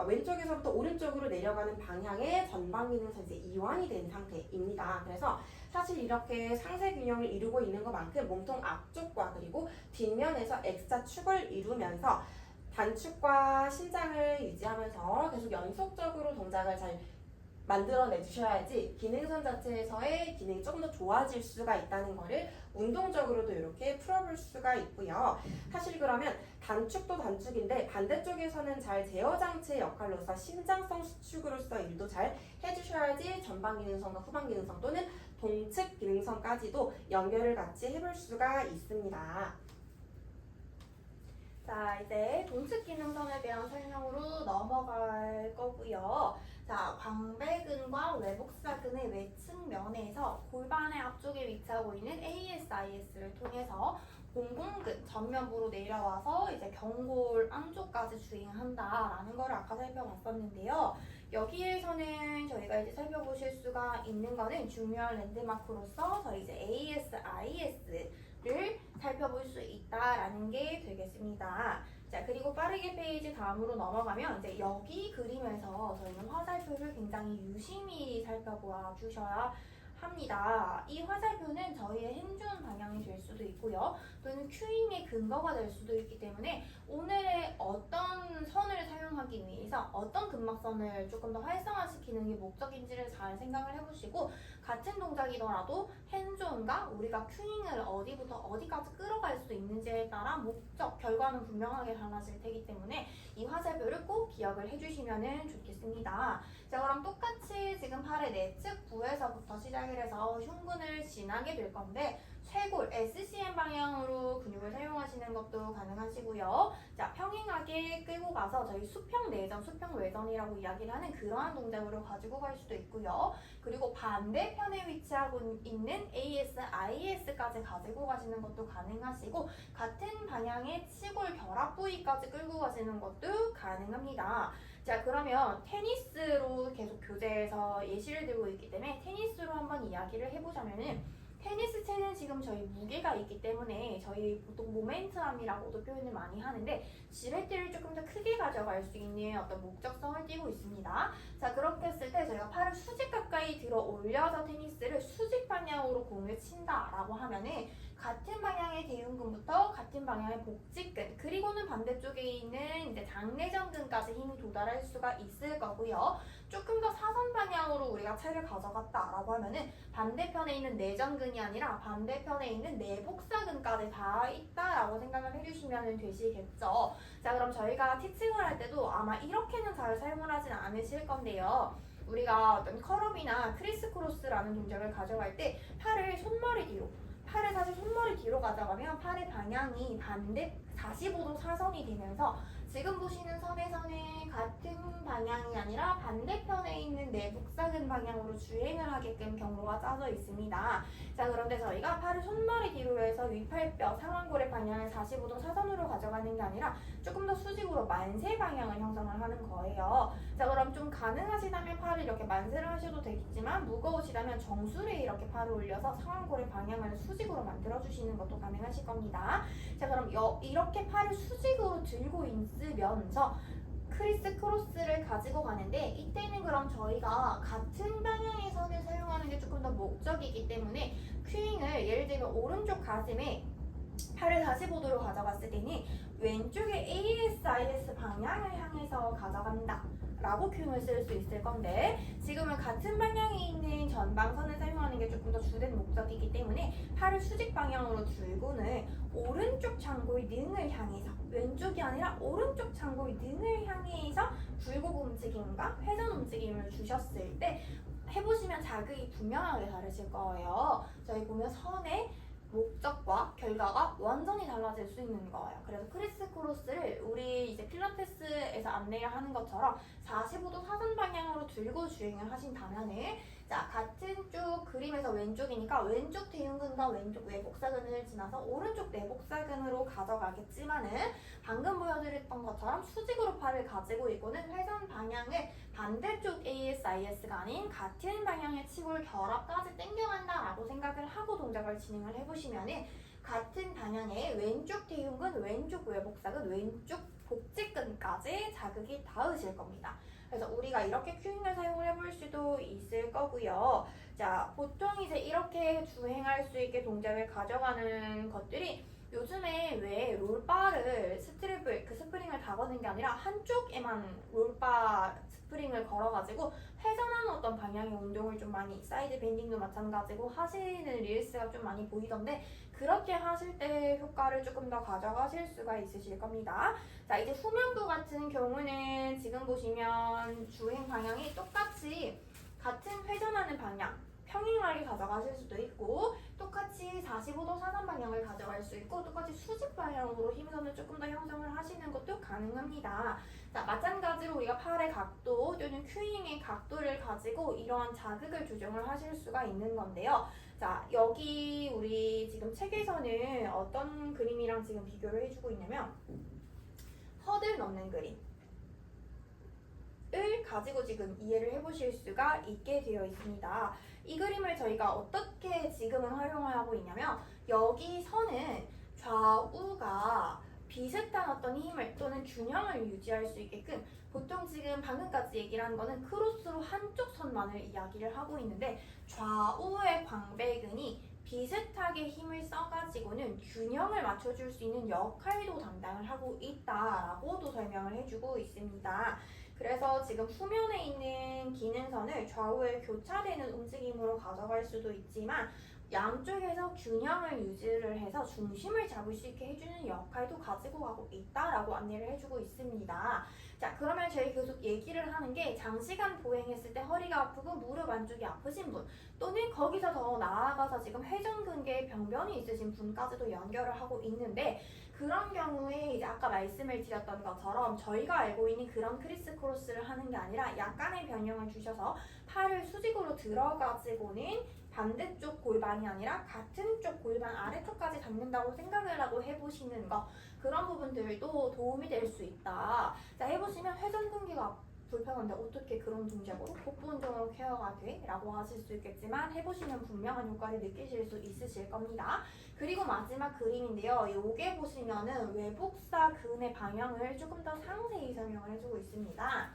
왼쪽에서부터 오른쪽으로 내려가는 방향의 전방 기능선 이제 이완이 된 상태입니다. 그래서 사실 이렇게 상세 균형을 이루고 있는 것만큼 몸통 앞쪽과 그리고 뒷면에서 X자 축을 이루면서 단축과 신장을 유지하면서 계속 연속적으로 동작을 잘 만들어내 주셔야지 기능선 자체에서의 기능이 조금 더 좋아질 수가 있다는 거를 운동적으로도 이렇게 풀어볼 수가 있고요. 사실 그러면 단축도 단축인데 반대쪽에서는 잘 제어 장치의 역할로서 신장성 수축으로서 일도 잘 해주셔야지 전방 기능선과 후방 기능선 또는 동측 기능선까지도 연결을 같이 해볼 수가 있습니다.
자, 이제 동측 기능선에 대한 설명으로 넘어갈 거고요. 자, 광배근과 외복사근의 외측면에서 골반의 앞쪽에 위치하고 있는 ASIS를 통해서 공공근 전면부로 내려와서 이제 경골 안쪽까지 주행한다라는 걸 아까 살펴봤었는데요. 여기에서는 저희가 이제 살펴보실 수가 있는 거는 중요한 랜드마크로서 저희 이제 ASIS를 살펴볼 수 있다라는 게 되겠습니다. 자, 그리고 빠르게 페이지 다음으로 넘어가면 이제 여기 그림에서 저희는 화살표를 굉장히 유심히 살펴보아 주셔야 합니다. 이 화살표는 저희의 행준 방향이 될 수도 있고요. 또는 큐잉의 근거가 될 수도 있기 때문에 오늘의 어떤 선을 사용하기 위해서 어떤 근막선을 조금 더 활성화시키는 게 목적인지를 잘 생각을 해보시고 같은 동작이더라도 핸즈온과 우리가 큐잉을 어디부터 어디까지 끌어갈 수 있는지에 따라 목적, 결과는 분명하게 달라질 테기 때문에 이 화살표를 꼭 기억을 해주시면 좋겠습니다. 자, 그럼 똑같이 지금 팔의 내측 부에서부터 시작을 해서 흉근을 지나게 될 건데 쇄골, SCM 방향으로 근육을 사용하시는 것도 가능하시고요. 자, 평행하게 끌고 가서 저희 수평 내전, 수평 외전이라고 이야기를 하는 그러한 동작으로 가지고 갈 수도 있고요. 그리고 반대편에 위치하고 있는 ASIS까지 가지고 가시는 것도 가능하시고 같은 방향의 치골 결합 부위까지 끌고 가시는 것도 가능합니다. 자, 그러면 테니스로 계속 교재에서 예시를 들고 있기 때문에 테니스로 한번 이야기를 해보자면은 테니스 채는 지금 저희 무게가 있기 때문에 저희 보통 모멘텀이라고도 표현을 많이 하는데 지렛대를 조금 더 크게 가져갈 수 있는 어떤 목적성을 띠고 있습니다. 자, 그렇게 했을 때 저희가 팔을 수직 가까이 들어 올려서 테니스를 수직 방향으로 공을 친다라고 하면은 같은 방향의 대흉근부터 같은 방향의 복직근 그리고는 반대쪽에 있는 이제 장내전근까지 힘이 도달할 수가 있을 거고요. 조금 더 사선 방향으로 우리가 채를 가져갔다라고 하면은 반대편에 있는 내전근이 아니라 반대편에 있는 내복사근까지 다 있다라고 생각을 해주시면 되시겠죠. 자, 그럼 저희가 티칭을 할 때도 아마 이렇게는 잘 사용을 하진 않으실 건데요. 우리가 어떤 컬업이나 크리스 크로스라는 동작을 가져갈 때 팔을 사실 손머리 뒤로 가져가면 팔의 방향이 반대 45도 사선이 되면서 지금 보시는 선에서는 같은 방향이 아니라 반대편에 있는 내복사근 방향으로 주행을 하게끔 경로가 짜져 있습니다. 자, 그런데 저희가 팔을 손머리 뒤로 해서 위팔뼈, 상완골의 방향을 45도 사선으로 가져가는 게 아니라 조금 더 수직으로 만세 방향을 형성을 하는 거예요. 자, 그럼 좀 가능하시다면 팔을 이렇게 만세를 하셔도 되겠지만 무거우시다면 정수리에 이렇게 팔을 올려서 상완골의 방향을 수직으로 만들어주시는 것도 가능하실 겁니다. 자, 그럼 이렇게 팔을 수직으로 들고 있으면서 크리스 크로스를 가지고 가는데 이때는 그럼 저희가 같은 방향의 선을 사용하는 게 조금 더 목적이기 때문에 큐잉을 예를 들면 오른쪽 가슴에 팔을 45도로 가져갔을 때는 왼쪽의 ASIS 방향을 향해서 가져간다 라고 큐잉을 쓸 수 있을 건데 지금은 같은 방향에 있는 전방선을 사용하는 게 조금 더 주된 목적이기 때문에 팔을 수직 방향으로 들고는 오른쪽 창고의 능을 향해서 왼쪽이 아니라 오른쪽 창고의 능을 향해서 굴곡 움직임과 회전 움직임을 주셨을 때 해보시면 자극이 분명하게 다르실 거예요. 저희 보면 선의 목적과 결과가 완전히 달라질 수 있는 거예요. 그래서 크리스 크로스를 우리 이제 필라테스에서 안내를 하는 것처럼 45도 사선 방향으로 들고 주행을 하신다면은 자, 같은 쪽 그림에서 왼쪽이니까 왼쪽 대흉근과 왼쪽 외복사근을 지나서 오른쪽 내복사근으로 가져가겠지만은 방금 보여드렸던 것처럼 수직으로 팔을 가지고 있고는 회전 방향을 반대쪽 ASIS가 아닌 같은 방향의 치골 결합까지 당겨간다라고 생각을 하고 동작을 진행을 해보시면은 같은 방향의 왼쪽 대흉근, 왼쪽 외복사근, 왼쪽 복직근까지 자극이 닿으실 겁니다. 그래서 우리가 이렇게 큐잉을 사용을 해볼 수도 있을 거고요. 자, 보통 이제 이렇게 주행할 수 있게 동작을 가져가는 것들이 요즘에 왜 롤바를 스프링을 다 거는 게 아니라 한쪽에만 롤바 스프링을 걸어가지고 회전하는 어떤 방향의 운동을 좀 많이 사이드 밴딩도 마찬가지고 하시는 릴스가 좀 많이 보이던데 그렇게 하실 때 효과를 조금 더 가져가실 수가 있으실 겁니다. 자, 이제 후면부 같은 경우는 지금 보시면 주행 방향이 똑같이 같은 회전하는 방향 평행하게 가져가실 수도 있고 똑같이 45도 사선 방향을 가져갈 수 있고 똑같이 수직 방향으로 힘선을 조금 더 형성을 하시는 것도 가능합니다. 자, 마찬가지로 우리가 팔의 각도 또는 큐잉의 각도를 가지고 이러한 자극을 조정을 하실 수가 있는 건데요. 자, 여기 우리 지금 책에서는 어떤 그림이랑 지금 비교를 해주고 있냐면 허들 넘는 그림을 가지고 지금 이해를 해보실 수가 있게 되어 있습니다. 이 그림을 저희가 어떻게 지금은 활용하고 있냐면 여기 선은 좌우가 비슷한 어떤 힘을 또는 균형을 유지할 수 있게끔 보통 지금 방금까지 얘기를 한 거는 크로스로 한쪽 선만을 이야기를 하고 있는데 좌우의 광배근이 비슷하게 힘을 써가지고는 균형을 맞춰줄 수 있는 역할도 담당을 하고 있다라고도 설명을 해주고 있습니다. 그래서 지금 후면에 있는 기능선을 좌우에 교차되는 움직임으로 가져갈 수도 있지만 양쪽에서 균형을 유지를 해서 중심을 잡을 수 있게 해주는 역할도 가지고 가고 있다라고 안내를 해주고 있습니다. 자, 그러면 저희 계속 얘기를 하는 게 장시간 보행했을 때 허리가 아프고 무릎 안쪽이 아프신 분 또는 거기서 더 나아가서 지금 회전근개에 병변이 있으신 분까지도 연결을 하고 있는데 그런 경우에 이제 아까 말씀을 드렸던 것처럼 저희가 알고 있는 그런 크리스 크로스를 하는 게 아니라 약간의 변형을 주셔서 팔을 수직으로 들어가지고는 반대쪽 골반이 아니라 같은 쪽 골반 아래쪽까지 닿는다고 생각을 하고 해보시는 거 그런 부분들도 도움이 될 수 있다. 자, 해보시면 회전근개가 불편한데 어떻게 그런 동작으로 복부 운동으로 케어가 돼? 라고 하실 수 있겠지만 해보시면 분명한 효과를 느끼실 수 있으실 겁니다. 그리고 마지막 그림인데요. 요게 보시면은 외복사근의 방향을 조금 더 상세히 설명을 해주고 있습니다.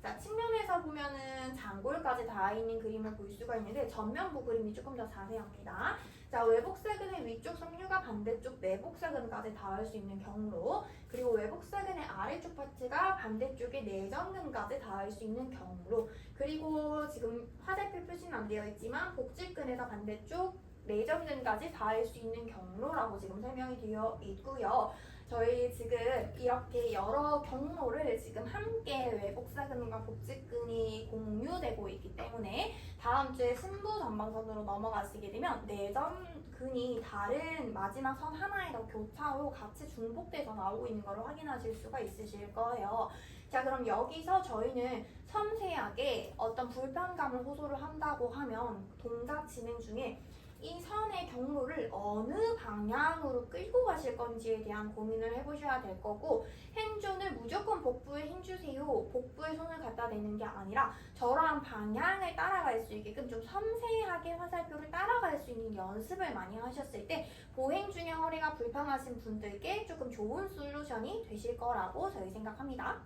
자, 측면에서 보면은 장골까지 닿아 있는 그림을 볼 수가 있는데 전면부 그림이 조금 더 자세합니다. 자, 외복사근의 위쪽 섬유가 반대쪽 내복사근까지 닿을 수 있는 경로 그리고 외복사근의 아래쪽 파트가 반대쪽의 내전근까지 닿을 수 있는 경로 그리고 지금 화살표 표시는 안 되어 있지만 복직근에서 반대쪽 내전근까지 닿을 수 있는 경로라고 지금 설명이 되어 있고요. 저희 지금 이렇게 여러 경로를 지금 함께 외복사근과 복직근이 공유되고 있기 때문에 다음 주에 승부 전방선으로 넘어가시게 되면 내전근이 다른 마지막 선 하나에 더 교차로 같이 중복돼서 나오고 있는 걸 확인하실 수가 있으실 거예요. 자, 그럼 여기서 저희는 섬세하게 어떤 불편감을 호소를 한다고 하면 동작 진행 중에 이 선의 경로를 어느 방향으로 끌고 가실 건지에 대한 고민을 해보셔야 될 거고, 행준을 무조건 복부에 힘주세요, 복부에 손을 갖다 대는 게 아니라 저러한 방향을 따라갈 수 있게끔 좀 섬세하게 화살표를 따라갈 수 있는 연습을 많이 하셨을 때 보행 중에 허리가 불편하신 분들께 조금 좋은 솔루션이 되실 거라고 저희 생각합니다.